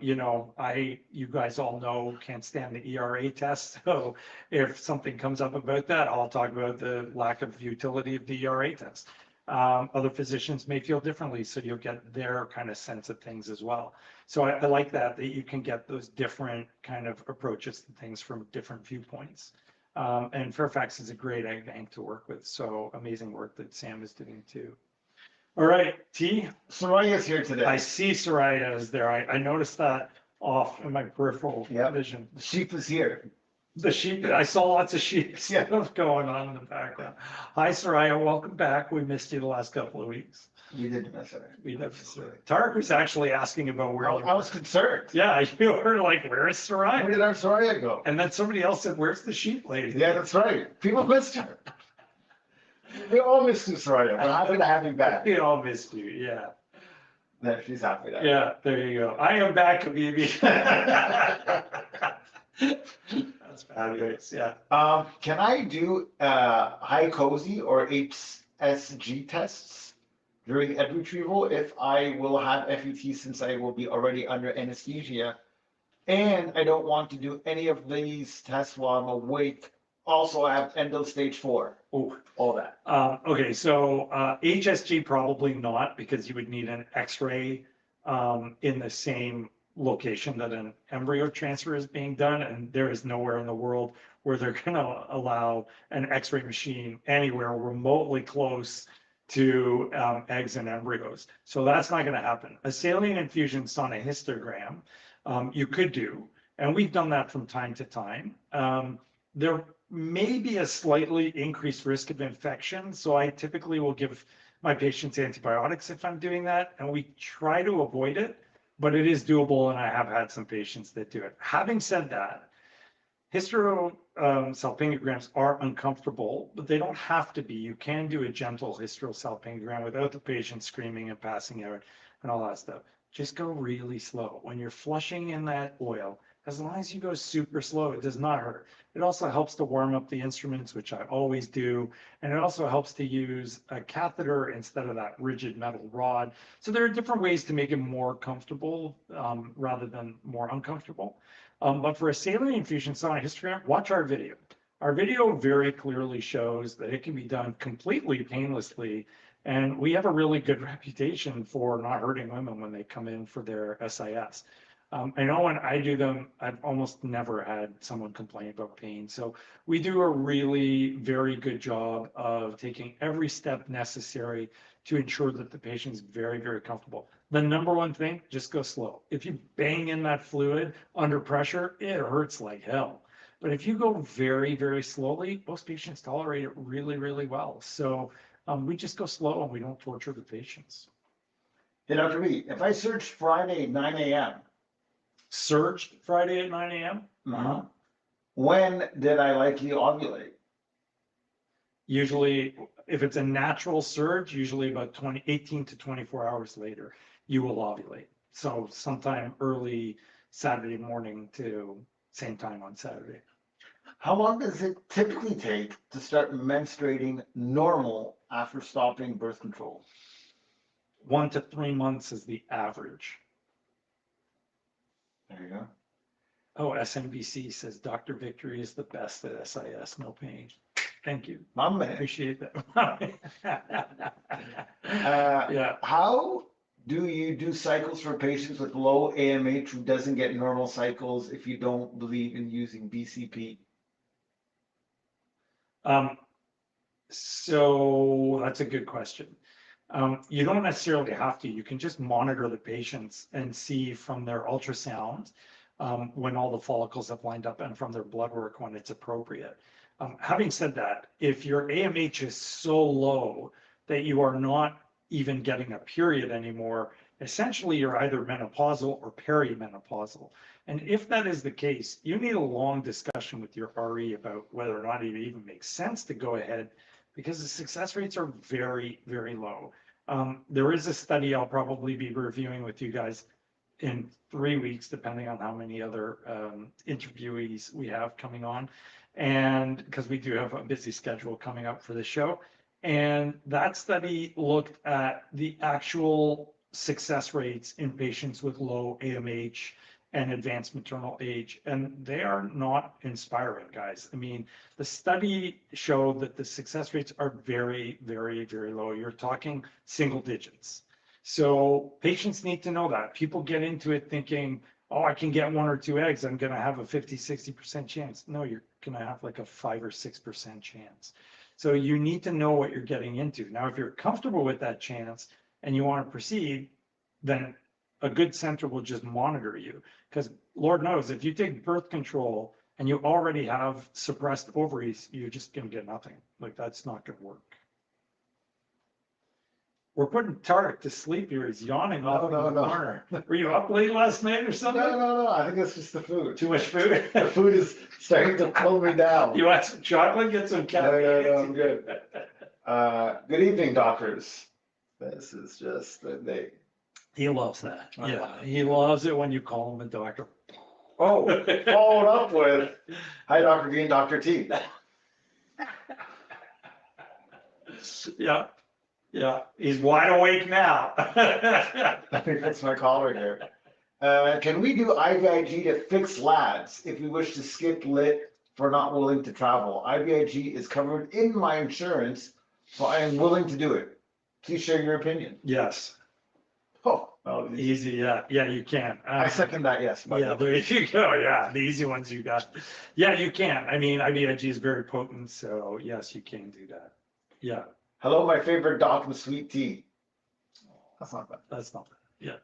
you guys all know, can't stand the ERA test. So if something comes up about that, I'll talk about the lack of utility of the ERA test. Other physicians may feel differently, so you'll get their kind of sense of things as well. So I like that you can get those different kind of approaches to things from different viewpoints. And Fairfax is a great egg bank to work with. So amazing work that Sam is doing too. All right, T. Soraya's here today. I see Soraya is there. I noticed that off in my peripheral Yep. vision. The sheep is here. The sheep, I saw lots of sheep Yeah. stuff going on in the background. Hi, Soraya, welcome back. We missed you the last couple of weeks. You did miss it. We never Tarek was actually asking about where I was concerned. Yeah, you were like, where is Where Soraya? did our Soraya go? And then somebody else said, where's the sheep lady? Yeah, that's right. People missed her. We all missed you, Soraya. But happy to have you back. We all missed you, yeah. No, she's happy to. Yeah, there you go. I am back, baby. That's fabulous, yeah. Can I do high COSY or HSG tests during egg retrieval if I will have FET since I will be already under anesthesia? And I don't want to do any of these tests while I'm awake. Also, I have endo stage 4. Oh, All that. okay, so HSG probably not, because you would need an X-ray in the same location that an embryo transfer is being done, and there is nowhere in the world where they're going to allow an X-ray machine anywhere remotely close to eggs and embryos. So that's not going to happen. A saline infusions on a histogram you could do, and we've done that from time to time. There may be a slightly increased risk of infection, so I typically will give my patients antibiotics if I'm doing that, and we try to avoid it, but it is doable, and I have had some patients that do it. Having said that, hysterosalpingograms are uncomfortable, but they don't have to be. You can do a gentle hysterosalpingogram without the patient screaming and passing out and all that stuff. Just go really slow. When you're flushing in that oil, as long as you go super slow, it does not hurt. It also helps to warm up the instruments, which I always do. And it also helps to use a catheter instead of that rigid metal rod. So there are different ways to make it more comfortable rather than more uncomfortable. But for a saline infusion sonic histogram, watch our video. Our video very clearly shows that it can be done completely painlessly. And we have a really good reputation for not hurting women when they come in for their SIS. I know when I do them, I've almost never had someone complain about pain. So we do a really very good job of taking every step necessary to ensure that the patient's very, very comfortable. The number one thing, just go slow. If you bang in that fluid under pressure, it hurts like hell. But if you go very, very slowly, most patients tolerate it really, really well. So we just go slow and we don't torture the patients. Hey, Dr. B, if I search Friday, 9 a.m., Surge Friday at 9 a.m. when did I likely ovulate? Usually, if it's a natural surge, usually about 18 to 24 hours later, you will ovulate. So sometime early Saturday morning to same time on Saturday. How long does it typically take to start menstruating normal after stopping birth control? 1 to 3 months is the average. There you go. Oh, SNBC says Dr. Victory is the best at SIS, no pain. Thank you. My man. Appreciate that. Yeah. How do you do cycles for patients with low AMH who doesn't get normal cycles if you don't believe in using BCP? So that's a good question. You don't necessarily have to. You can just monitor the patients and see from their ultrasound when all the follicles have lined up and from their blood work when it's appropriate. Having said that, if your AMH is so low that you are not even getting a period anymore, essentially you're either menopausal or perimenopausal. And if that is the case, you need a long discussion with your RE about whether or not it even makes sense to go ahead, because the success rates are very, very low. There is a study I'll probably be reviewing with you guys in 3 weeks, depending on how many other interviewees we have coming on. And because we do have a busy schedule coming up for the show. And that study looked at the actual success rates in patients with low AMH and advanced maternal age, and they are not inspiring, guys. I mean, the study showed that the success rates are very, very, very low. You're talking single digits. So patients need to know that. People get into it thinking, oh, I can get 1 or 2 eggs, I'm going to have a 50, 60% chance. No, you're going to have like a 5 or 6% chance. So you need to know what you're getting into. Now, if you're comfortable with that chance and you want to proceed, then a good center will just monitor you. Because Lord knows, if you take birth control and you already have suppressed ovaries, you're just going to get nothing. Like, that's not going to work. We're putting Tarek to sleep here. He's yawning off in the corner. Were you up late last night or something? No. I think it's just the food. Too much food? The food is starting to pull me down. You want some chocolate? Get some caffeine. No, I'm good. Good evening, doctors. This is just the day. He loves that. Yeah, he loves it when you call him a doctor. Oh, followed up with, hi, Dr. D and Dr. T. Yeah, he's wide awake now. I think that's my caller here. Can we do IVIG to fix LADs if we wish to skip lit for not willing to travel? IVIG is covered in my insurance, so I am willing to do it. Please share your opinion. Yes. Oh, Easy, yeah, you can. I second that, yes. Yeah, there you go. Yeah, the easy ones you got. Yeah, you can. I mean, IVIG is very potent, so yes, you can do that. Yeah. Hello, my favorite doc with sweet tea. That's not bad. That's not bad. Yeah.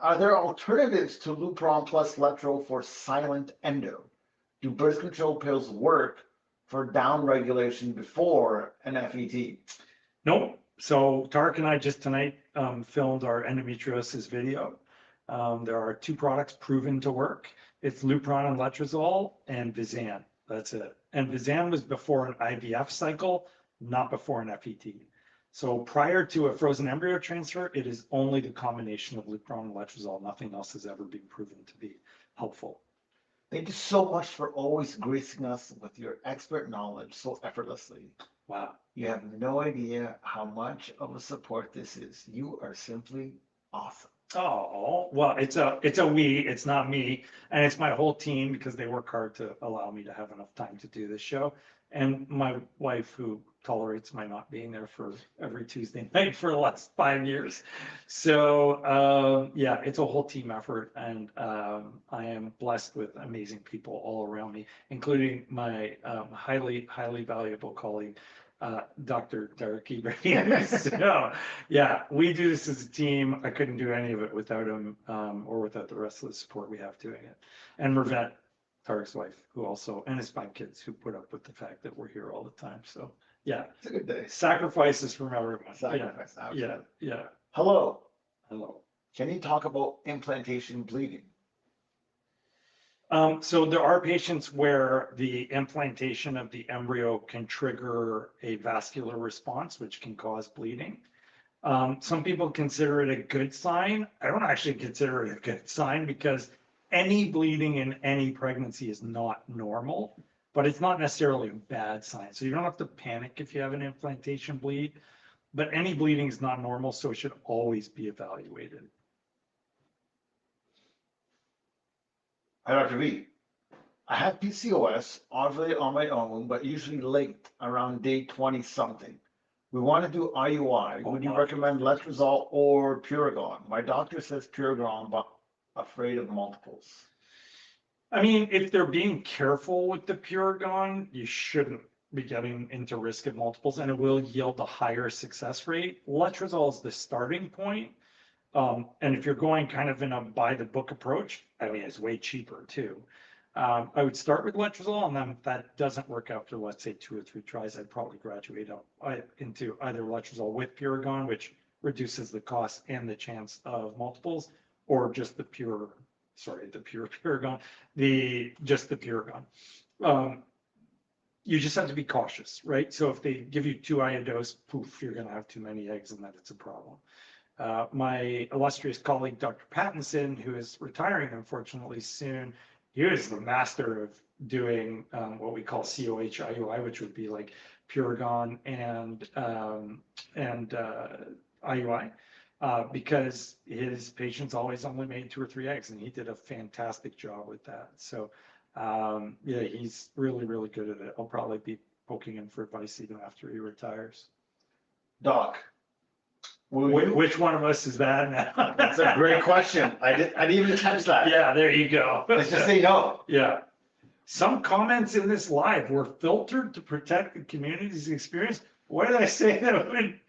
Are there alternatives to Lupron plus Letro for silent endo? Do birth control pills work for down regulation before an FET? Nope. So Tarek and I just tonight filmed our endometriosis video. There are 2 products proven to work. It's Lupron and Letrozole and Vizan. That's it. And Vizan was before an IVF cycle, not before an FET. So prior to a frozen embryo transfer, it is only the combination of Lupron and Letrozole. Nothing else has ever been proven to be helpful. Thank you so much for always gracing us with your expert knowledge so effortlessly. Wow. You have no idea how much of a support this is. You are simply awesome. Oh, well, it's a we, it's not me. And it's my whole team, because they work hard to allow me to have enough time to do this show. And my wife, who tolerates my not being there for every Tuesday night for the last 5 years. So yeah, it's a whole team effort, and I am blessed with amazing people all around me, including my highly valuable colleague, Dr. Derek Ibrahim. So yeah, we do this as a team. I couldn't do any of it without him, or without the rest of the support we have doing it. And Mervette, Tarek's wife, who also, and his 5 kids, who put up with the fact that we're here all the time. So yeah, It's a good day. sacrifices from everyone. Sacrifice, Yeah, absolutely. yeah. Hello, Hello. can you talk about implantation bleeding? So there are patients where the implantation of the embryo can trigger a vascular response, which can cause bleeding. Some people consider it a good sign. I don't actually consider it a good sign, because any bleeding in any pregnancy is not normal, but it's not necessarily a bad sign. So you don't have to panic if you have an implantation bleed, but any bleeding is not normal, so it should always be evaluated. Hi, Dr. V. I have PCOS, ovulate on my own, but usually late, around day 20 something. We want to do IUI. Would you recommend letrozole or Puregon? My doctor says Puregon, but afraid of multiples. I mean, if they're being careful with the Puregon, you shouldn't be getting into risk of multiples, and it will yield a higher success rate. Letrozole is the starting point. And if you're going kind of in a by the book approach, I mean, it's way cheaper too. I would start with letrozole, and then if that doesn't work after, let's say, 2 or 3 tries, I'd probably graduate up into either letrozole with Puregon, which reduces the cost and the chance of multiples, or just the pure Puregon, just the Puregon. You just have to be cautious, right? So if they give you 2 iodose, poof, you're going to have too many eggs, and then it's a problem. My illustrious colleague, Dr. Pattinson, who is retiring, unfortunately, soon, he was the master of doing what we call COH IUI, which would be like Puregon and IUI, because his patients always only made 2 or 3 eggs, and he did a fantastic job with that. So yeah, he's really, really good at it. I'll probably be poking him for advice even after he retires. Doc, Which one of us is that now? that's a great question. I didn't even catch that. Yeah, there you go. Let's just say no. Yeah. Some comments in this live were filtered to protect the community's experience. What did I say that when?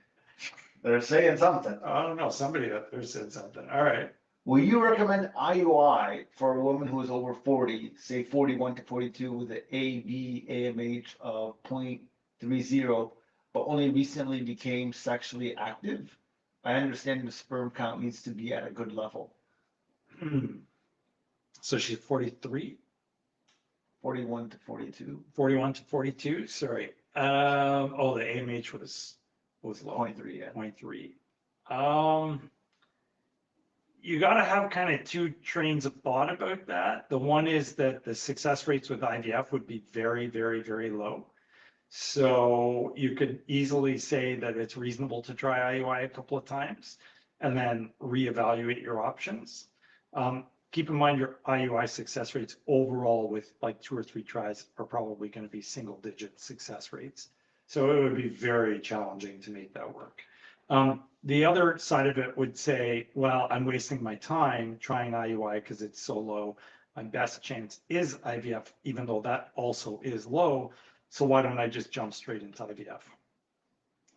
They're saying something. I don't know. Somebody up there said something. All right. Will you recommend IUI for a woman who is over 40, say 41 to 42, with an AMH of 0.30, but only recently became sexually active? I understand the sperm count needs to be at a good level. So she's 43? 41 to 42. 41 to 42? Sorry. Oh, the AMH was low. 0.3, yeah. 0.3. You got to have kind of 2 trains of thought about that. The one is that the success rates with IVF would be very, very, very low. So you could easily say that it's reasonable to try IUI a couple of times and then reevaluate your options. Keep in mind your IUI success rates overall with like 2 or 3 tries are probably going to be single-digit success rates. So it would be very challenging to make that work. The other side of it would say, well, I'm wasting my time trying IUI because it's so low. My best chance is IVF, even though that also is low. So why don't I just jump straight into IVF?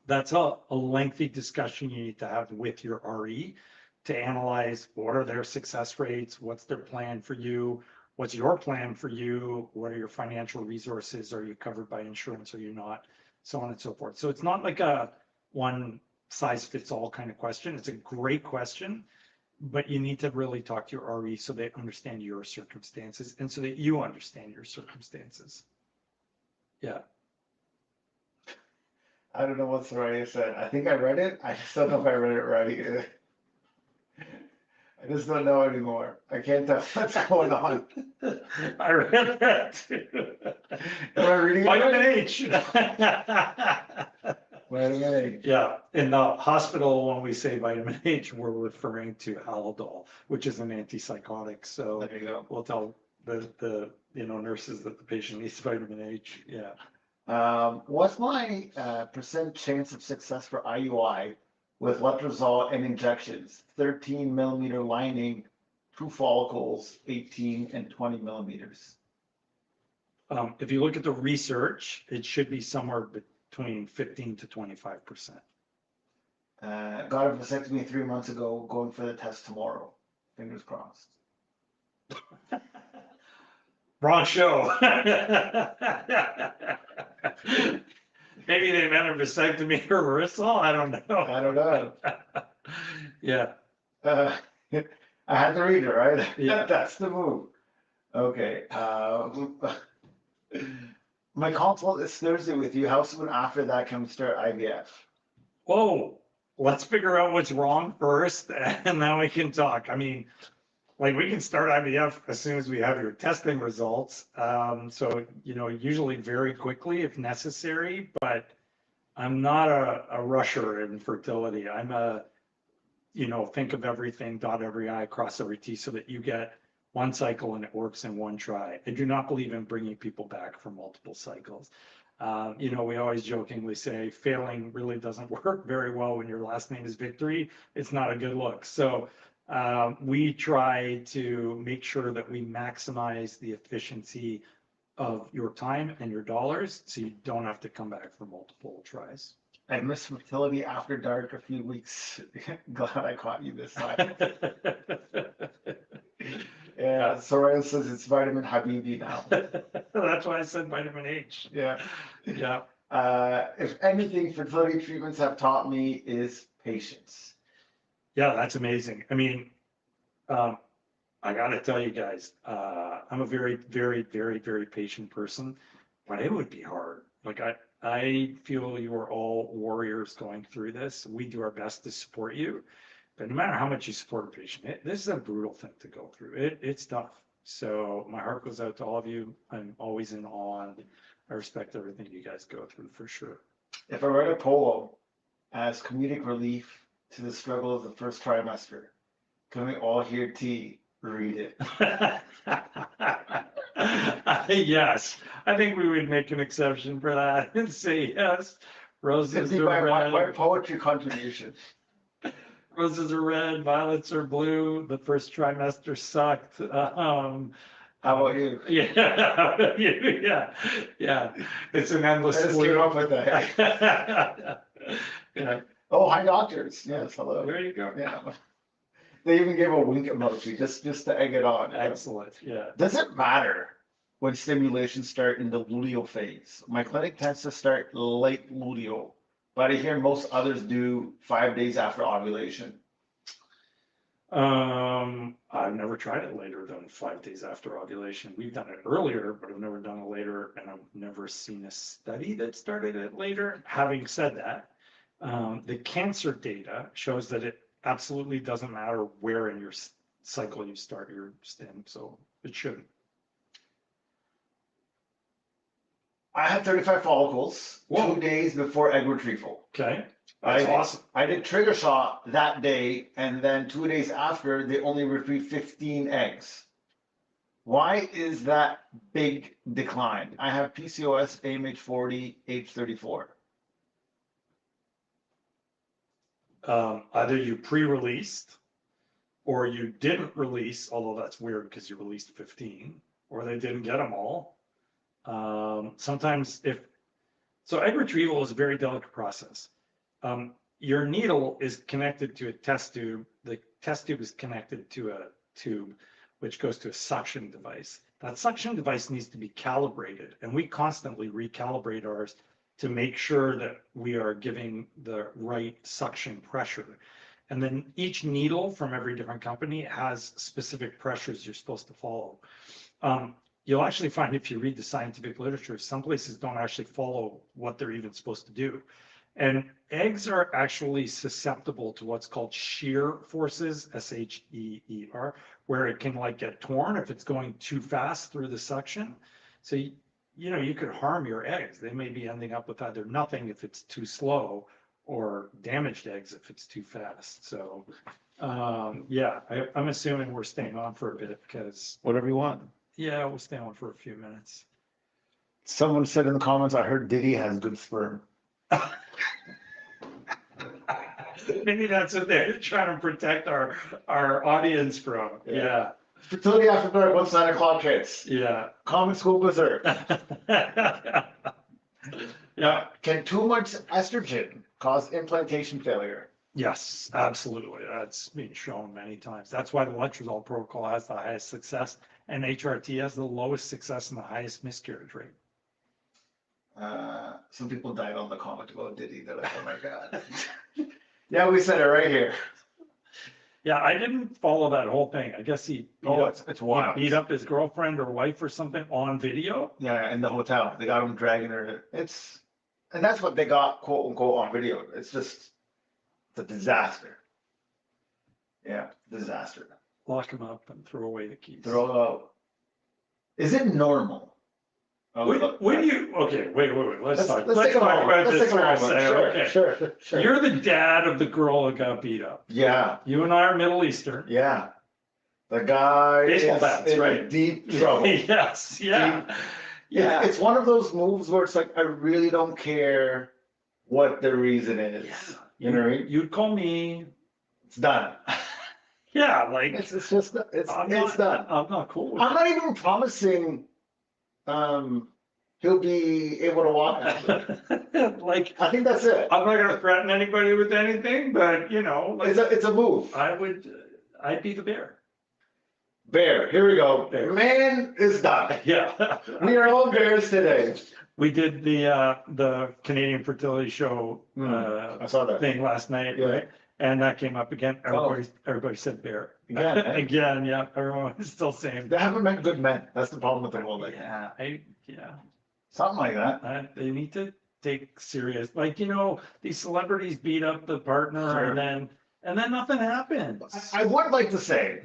That's a lengthy discussion you need to have with your RE to analyze what are their success rates, what's their plan for you, what's your plan for you, what are your financial resources, are you covered by insurance or you're not, so on and so forth. So it's not like a one size fits all kind of question. It's a great question, but you need to really talk to your RE so they understand your circumstances and so that you understand your circumstances. Yeah. I don't know what Soraya said. I think I read it. I just don't know if I read it right either. I just don't know anymore. I can't tell what's going on. I read that too. Am I reading it Vitamin right? H. Vitamin A. Yeah, in the hospital, when we say vitamin H, we're referring to Haldol, which is an antipsychotic. So There you go. we'll tell the nurses that the patient needs vitamin H. Yeah. What's my percent chance of success for IUI with letrozole and injections? 13 millimeter lining, 2 follicles, 18 and 20 millimeters. If you look at the research, it should be somewhere between 15 to 25%. Got a vasectomy 3 months ago, going for the test tomorrow. Fingers crossed. Wrong show. Maybe they meant a vasectomy or Marisol. I don't know. I don't know. Yeah. I had to read it, right? Yeah. That's the move. Okay. My consult is Thursday with you. How soon after that can we start IVF? Whoa, let's figure out what's wrong first and then we can talk. I mean, like we can start IVF as soon as we have your testing results. So, usually very quickly if necessary, but I'm not a rusher in fertility. I'm think of everything, dot every I, cross every T so that you get one cycle and it works in one try. I do not believe in bringing people back for multiple cycles. We always jokingly say failing really doesn't work very well when your last name is Victory. It's not a good look. So we try to make sure that we maximize the efficiency of your time and your dollars so you don't have to come back for multiple tries. I missed fertility after dark a few weeks. Glad I caught you this time. Yeah, Soraya says it's vitamin Habibi now. That's why I said vitamin H. Yeah. Yeah. If anything, fertility treatments have taught me is patience. Yeah, that's amazing. I mean, I gotta tell you guys, I'm a very, very, very, very patient person, but it would be hard. Like I feel you are all warriors going through this. We do our best to support you, but no matter how much you support a patient, this is a brutal thing to go through. It's tough. So my heart goes out to all of you. I'm always in awe and I respect everything you guys go through for sure. If I write a poem as comedic relief to the struggle of the first trimester, can we all hear T read it? Yes, I think we would make an exception for that and say yes. Roses It'd be are my red. poetry contribution. Roses are red, violets are blue. The first trimester sucked. How about you? Yeah, yeah. It's an endless. I just came up with that. Yeah, Oh, hi, doctors. Yes, hello. there you go. Yeah. They even gave a wink emoji just to egg it on. Excellent. Yeah. Does it matter when stimulation start in the luteal phase? My clinic tends to start late luteal, but I hear most others do 5 days after ovulation. I've never tried it later than 5 days after ovulation. We've done it earlier, but I've never done it later, and I've never seen a study that started it later. Having said that, the cancer data shows that it absolutely doesn't matter where in your cycle you start your stim, so it shouldn't. I had 35 follicles Whoa. 2 days before egg retrieval. Okay, that's awesome. I did trigger shot that day, and then 2 days after, they only retrieved 15 eggs. Why is that big decline? I have PCOS, AMH 40, age 34. Either you pre-released or you didn't release, although that's weird because you released 15, or they didn't get them all. Sometimes so egg retrieval is a very delicate process. Your needle is connected to a test tube. The test tube is connected to a tube, which goes to a suction device. That suction device needs to be calibrated, and we constantly recalibrate ours to make sure that we are giving the right suction pressure. And then each needle from every different company has specific pressures you're supposed to follow. You'll actually find if you read the scientific literature, some places don't actually follow what they're even supposed to do. And eggs are actually susceptible to what's called shear forces, SHEER, where it can like get torn if it's going too fast through the suction. So, you could harm your eggs. They may be ending up with either nothing if it's too slow or damaged eggs if it's too fast. So, yeah, I'm assuming we're staying on for a bit because. Whatever you want. Yeah, we'll stay on for a few minutes. Someone said in the comments, I heard Diddy has good sperm. Maybe that's what they're trying to protect our audience from. Yeah, Fertility after dark, once 9 o'clock hits. yeah. Common school berserk. Yeah, Can too much estrogen cause implantation failure? yes, absolutely. That's been shown many times. That's why the letrozole protocol has the highest success and HRT has the lowest success and the highest miscarriage rate. Some people died on the comment about Diddy. They're like, oh my God. Yeah, we said it right here. Yeah, I didn't follow that whole thing. I guess he It's wild. beat up his girlfriend or wife or something on video. Yeah, in the hotel. They got him dragging her. And that's what they got, quote unquote, on video. It's a disaster. Yeah, disaster. Lock him up and throw away the keys. Throw it out. Is it normal? When you, okay, wait. Let's talk take a about moment. this for a second. Sure, Okay. sure. You're the dad of the girl that got beat up. Yeah, You and I are Middle Eastern. yeah. The guy Baseball is bats, in right. deep trouble. Yes, yeah. Yeah. It's one of those moves where it's like, I really don't care what the reason is. Yeah. You know what I mean? You'd call me, It's done. yeah, like, It's just, it's I'm done. not cool with I'm not even promising, he'll be able to walk after. it. Like, I think that's it. I'm not gonna threaten anybody with anything, but like, It's a move. I'd be the bear. Bear, here we go. Bear. Man is done. Yeah. We are all bears today. We did the Canadian fertility show I saw that. thing last night, Yeah. right? And that came up again. Oh. Everybody said bear. Again, eh? Again, yeah. Everyone is still saying. They haven't met good men. That's the problem with the whole thing. Yeah. Something like that. They need to take serious. Like, these celebrities beat up the partner Sure. and then nothing happens. I would like to say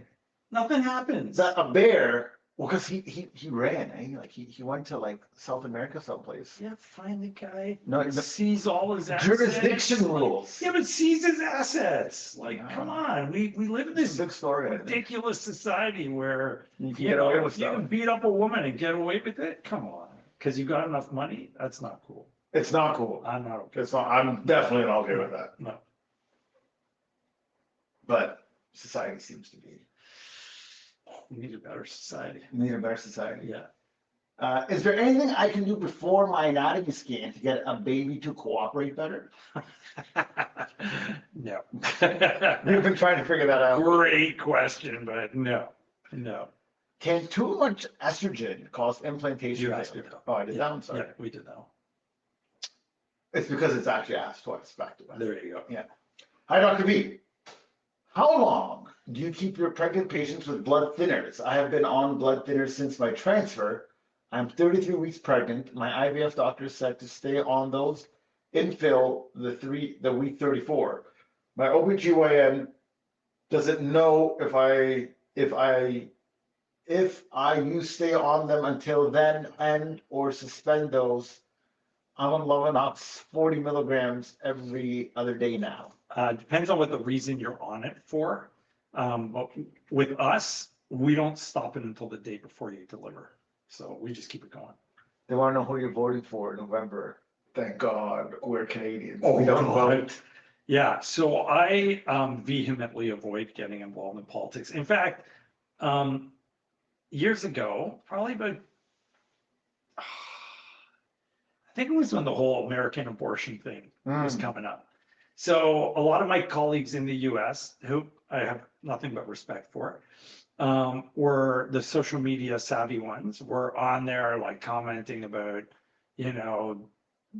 Nothing happens. that a bear, well, because he ran, eh? Like he went to like South America someplace. Yeah, find the guy. No, the Seize all his assets. jurisdiction rules. Yeah, but seize his assets. Like, Yeah. come on. We live in It's this a big story. I think. ridiculous society where You can get away with if you stuff. can beat up a woman and get away with it, come on. Because you got enough money, that's not cool. It's not cool. I'm not okay. I'm definitely not okay with that. No. But society seems to be. We need a better society. We need a better society. Yeah. Is there anything I can do before my anatomy scan to get a baby to cooperate better? No. You've been trying to figure that out. Great question, but no. Can too much estrogen cause implantation You asked failure? me that. Oh, I did that. I'm sorry. Yeah, we did that one. It's because it's actually asked twice back to back. There you go. Hi, Dr. B. How long do you keep your pregnant patients with blood thinners? I have been on blood thinners since my transfer. I'm 33 weeks pregnant. My IVF doctor said to stay on those until the week 34. My OBGYN doesn't know if you stay on them until then and or suspend those. I'm on Lovenox 40 milligrams every other day now. Depends on what the reason you're on it for. But with us, we don't stop it until the day before you deliver. So we just keep it going. They want to know who you're voting for in November. Thank God we're Canadians. Oh, We don't God. vote. Yeah, so I vehemently avoid getting involved in politics. In fact, years ago, probably about, I think it was when the whole American abortion thing was coming up. So a lot of my colleagues in the US, who I have nothing but respect for, were the social media savvy ones, were on there like commenting about,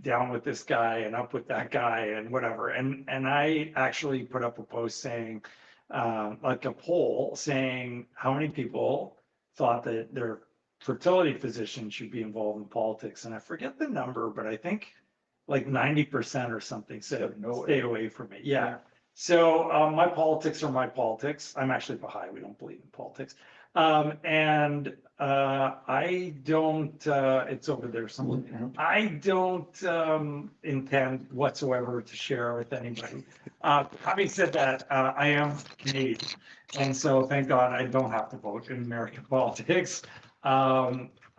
down with this guy and up with that guy and whatever. And I actually put up a post saying, like a poll saying how many people thought that their fertility physician should be involved in politics. And I forget the number, but I think like 90% or something said, stay away from it. Yeah. So my politics are my politics. I'm actually Baha'i. We don't believe in politics. And I don't, it's over there somewhere. I don't intend whatsoever to share with anybody. Having said that, I am Canadian. And so thank God I don't have to vote in American politics.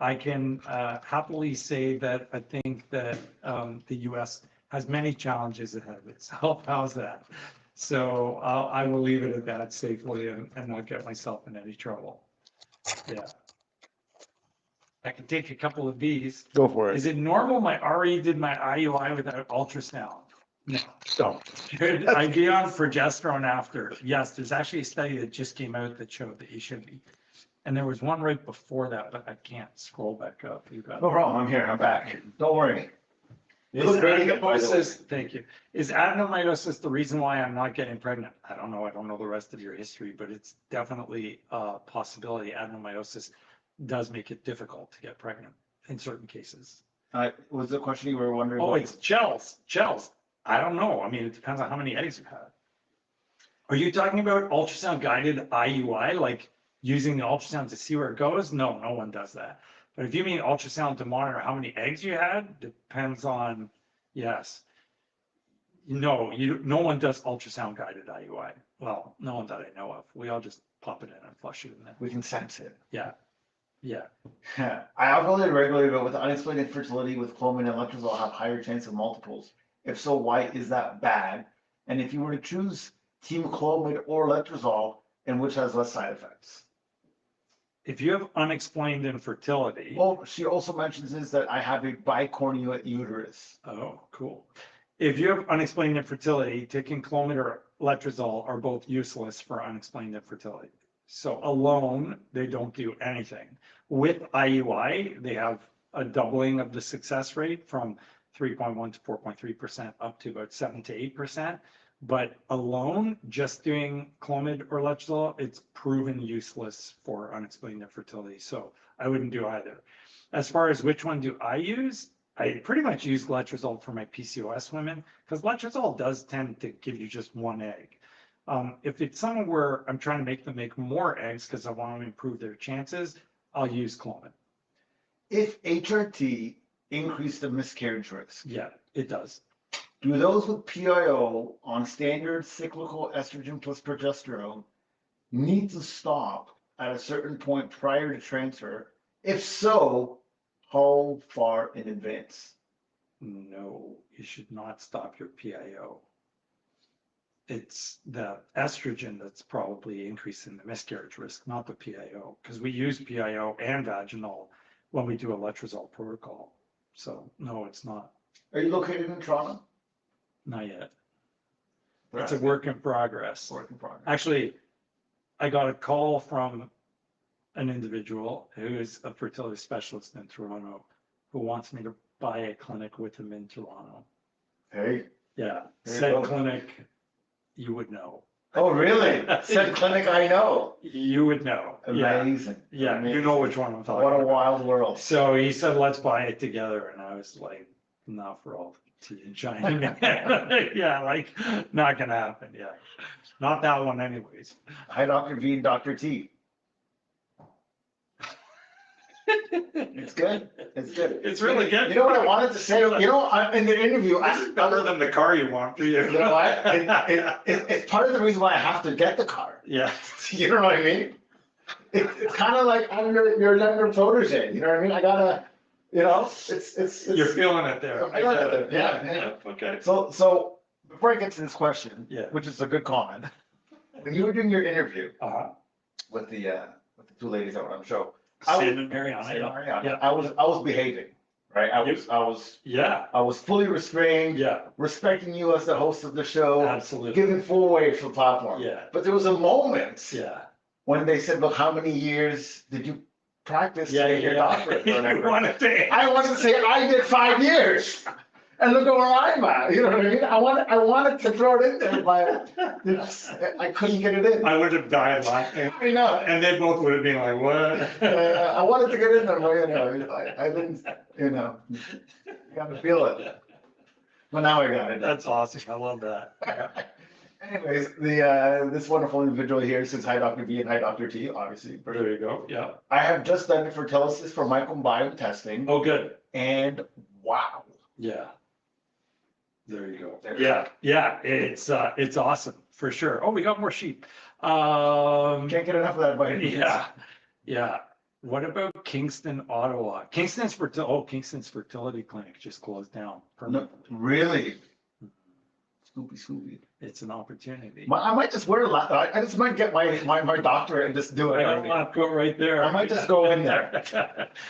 I can happily say that I think that the US has many challenges ahead of itself. How's that? So I will leave it at that safely and not get myself in any trouble. Yeah. I can take a couple of these. Go for Is it normal my RE did my IUI without ultrasound? No. So, Should I be on progesterone after? Yes, there's actually a study that just came out that showed that you should be. And there was one right before that, but I can't scroll back up. You got no it. problem. I'm here. I'm back. Don't worry. You Is look great again, by the way. adenomyosis, thank you. Is adenomyosis the reason why I'm not getting pregnant? I don't know. I don't know the rest of your history, but it's definitely a possibility. Adenomyosis does make it difficult to get pregnant in certain cases. Was the question you were wondering? Oh, about? it's gels. I don't know. I mean, it depends on how many eggs you had. Are you talking about ultrasound guided IUI, like using the ultrasound to see where it goes? No, no one does that. But if you mean ultrasound to monitor how many eggs you had, depends on, yes. No, no one does ultrasound guided IUI. Well, no one that I know of. We all just pop it in and flush it in there. We can sense it. Yeah, yeah. I ovulated regularly, but with unexplained infertility with clomid and letrozole, have higher chance of multiples. If so, why is that bad? And if you were to choose team clomid or letrozole, and which has less side effects? If you have unexplained infertility. Well, she also mentions is that I have a bicornuate uterus. Oh, cool. If you have unexplained infertility, taking clomid or letrozole are both useless for unexplained infertility. So alone, they don't do anything. With IUI, they have a doubling of the success rate from 3.1 to 4.3% up to about 7 to 8%. But alone, just doing clomid or letrozole, it's proven useless for unexplained infertility. So I wouldn't do either. As far as which one do I use, I pretty much use letrozole for my PCOS women because letrozole does tend to give you just one egg. If it's someone where I'm trying to make them make more eggs because I want to improve their chances, I'll use clomid. If HRT increased the miscarriage risk, Yeah, it does. do those with PIO on standard cyclical estrogen plus progesterone need to stop at a certain point prior to transfer? If so, how far in advance? No, you should not stop your PIO. It's the estrogen that's probably increasing the miscarriage risk, not the PIO, because we use PIO and vaginal when we do a letrozole protocol. So no, it's not. Are you located in Toronto? Not yet. It's a work in progress. Work in progress. Actually, I got a call from an individual who is a fertility specialist in Toronto who wants me to buy a clinic with him in Toronto. Hey. Yeah, There you said go. clinic, you would know. Oh, really? Said clinic I know. You would know. Yeah, Amazing. yeah, you Amazing. know which one I'm talking What a about. wild world. So he said, let's buy it together. And I was like, not for all tea and China. Yeah, like, not gonna happen. Yeah. Not that one anyways. Hi, Dr. V and Dr. T. It's good. It's good. It's really good. You know what I wanted to say? You know, in the interview, This is better than the car you want for you. You know what? It's part of the reason why I have to get the car. Yeah. You know what I mean? It's kind of like I'm your younger protege. You know what I mean? I gotta, you know, it's. You're feeling it there. I got it. Yeah. Okay. So before I get to this question, Yeah. which is a good comment, when you were doing your interview Uh-huh. with the two ladies that were on the show, I was- Sam and Maryana. Mariana, Yeah. I was behaving, right? I Yeah. was fully restrained, Yeah. respecting you as the host of the show, Absolutely. giving full weight for the platform. Yeah. But there was a moment Yeah. when they said, "Look, how many years did you practice Yeah. to get your doctorate?" or You whatever? want to I wanted to say I did 5 years, and look at where I'm at. You know what I mean? I wanted to throw it in there, but I couldn't get it in. I would have died laughing. I know. And they both would have been like, what? I wanted to get in there, but you know, I didn't. You know, got to feel it. But now I got it. That's awesome. I love that. Anyways, this wonderful individual here says hi, Dr. B, and hi, Dr. T. Obviously, There you go. Yeah. I have just done the fertility for microbiome testing, Oh, good. and wow. Yeah. There you go. There you Yeah. Yeah. It's awesome for sure. Oh, we got more sheep. Can't get enough of that by any means. Yeah. Yeah. What about Kingston, Ottawa? Kingston's fertility clinic just closed down No, permanently. really? Scoopy. It's an opportunity. I might just wear a lot. I just might get my doctorate and just do it. I got a laptop right there. I might just go in there.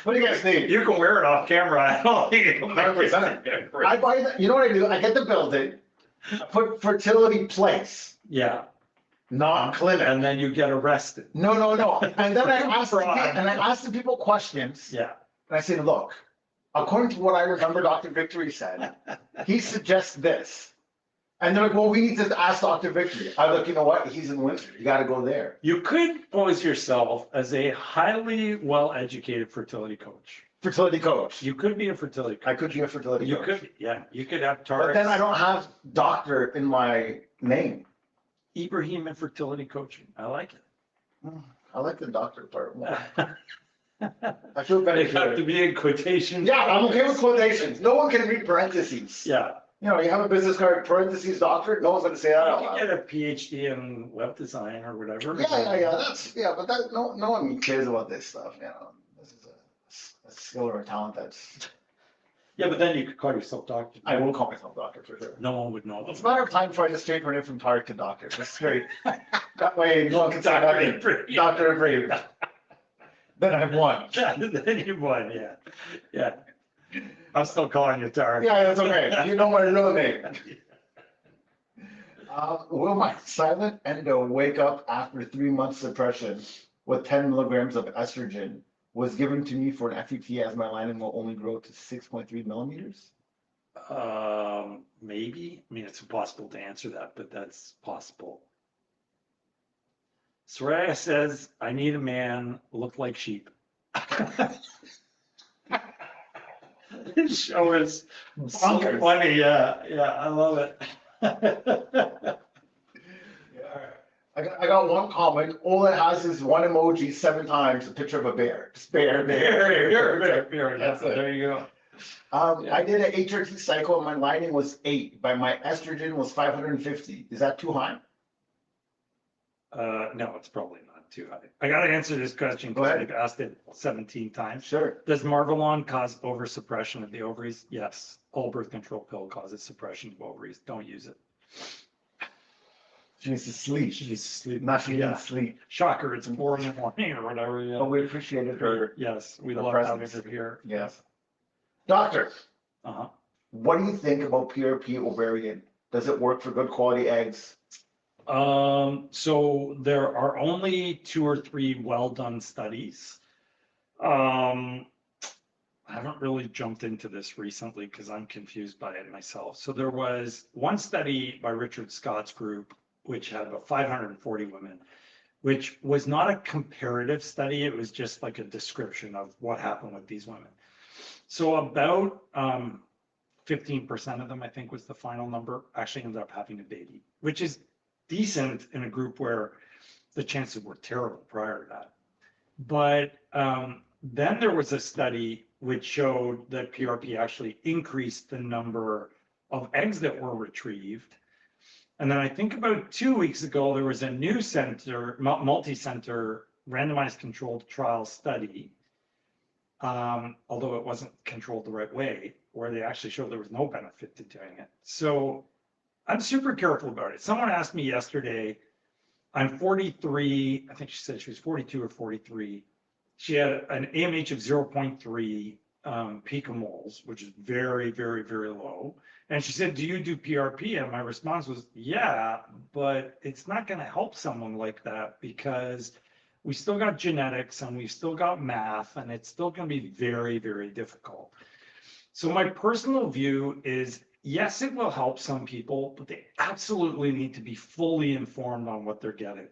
What do you guys think? You can wear it off camera. I don't think it'll make 100%. I buy the, you know what I do? I get the building, I put fertility place, Yeah, not clinic. and then you get arrested. No. And then I ask the people questions. Yeah. And I say, look, according to what I remember Dr. Victory said, he suggests this. And they're like, well, we need to ask Dr. Victory. I look, you know what? He's in Windsor. You got to go there. You could pose yourself as a highly well-educated fertility coach. Fertility coach. You could be a fertility I coach. could be a fertility You coach. could, yeah, you could have But Tarek's then I don't have doctor in my name. Ibrahim and fertility coaching. I like I like the doctor part more. it. I feel better. They have to be in quotation. Yeah, I'm okay with quotations. No one can read parentheses. Yeah. You know, you have a business card, parentheses, doctor, no one's gonna say that out You loud. can get a PhD in web design or whatever. Yeah, but that, no one cares about this stuff, you know. This is a skill or a talent that's, Yeah, but then you could call yourself doctor. I will call myself doctor for sure. No one would know. It's a matter of time before I just straight from from Tarek to doctor. That's great. That way, no one can say doctor, doctor Ibrahim. Then I've won. Then you won, yeah. Yeah. I'm still calling you Tarek. Yeah, that's okay. You know my real name. Will my silent endo wake up after 3 months suppression with 10 milligrams of estrogen was given to me for an FET as my lining will only grow to 6.3 millimeters? Maybe. I mean, it's impossible to answer that, but that's possible. Soraya says, I need a man, look like sheep. This show is so Bonkers. funny. Yeah, I love it. I got one comment. All it has is one emoji 7 times, a picture of a bear. Just bear. That's That's it. There you go. I did an HRT cycle and my lining was 8, but my estrogen was 550. Is that too high? No, it's probably not too high. I got to answer this question Go because ahead. I've asked it 17 times. Sure. Does Marvelon cause oversuppression of the ovaries? Yes. All birth control pill causes suppression of ovaries. Don't use it. She needs to sleep. She needs to sleep. Not she Yeah. needs to sleep. Shocker, it's 4 in the morning or whatever. Yeah. But we appreciated her. Yes, we her love having presence. her here. Yes. Doctor, Uh-huh. what do you think about PRP ovarian? Does it work for good quality eggs? So there are only 2 or 3 well-done studies. I haven't really jumped into this recently because I'm confused by it myself. So there was one study by Richard Scott's group, which had about 540 women, which was not a comparative study. It was just like a description of what happened with these women. So about 15% of them, I think was the final number, actually ended up having a baby, which is decent in a group where the chances were terrible prior to that. But then there was a study which showed that PRP actually increased the number of eggs that were retrieved. And then I think about 2 weeks ago, there was a new center, multi-center randomized controlled trial study, although it wasn't controlled the right way, where they actually showed there was no benefit to doing it. So I'm super careful about it. Someone asked me yesterday, I'm 43, I think she said she was 42 or 43. She had an AMH of 0.3 picomoles, which is very, very, very low. And she said, do you do PRP? And my response was, yeah, but it's not going to help someone like that because we still got genetics and we've still got math, and it's still going to be very, very difficult. So my personal view is, yes, it will help some people, but they absolutely need to be fully informed on what they're getting.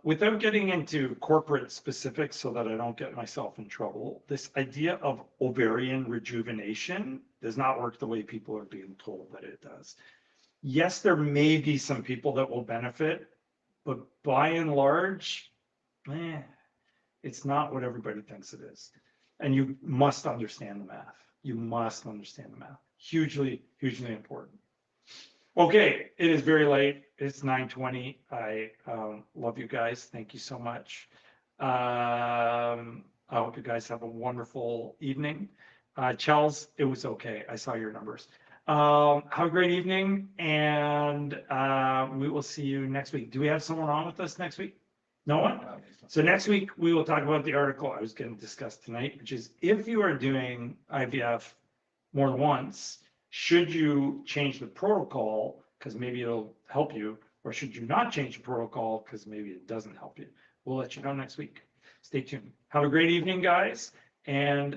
Without getting into corporate specifics so that I don't get myself in trouble, this idea of ovarian rejuvenation does not work the way people are being told that it does. Yes, there may be some people that will benefit, but by and large, it's not what everybody thinks it is. And you must understand the math. You must understand the math. Hugely, hugely important. Okay, it is very late. It's 9:20. I love you guys. Thank you so much. I hope you guys have a wonderful evening. Chels, it was okay. I saw your numbers. Have a great evening, and we will see you next week. Do we have someone on with us next week? No one? So next week, we will talk about the article I was going to discuss tonight, which is if you are doing IVF more than once, should you change the protocol because maybe it'll help you, or should you not change the protocol because maybe it doesn't help you? We'll let you know next week. Stay tuned. Have a great evening, guys. And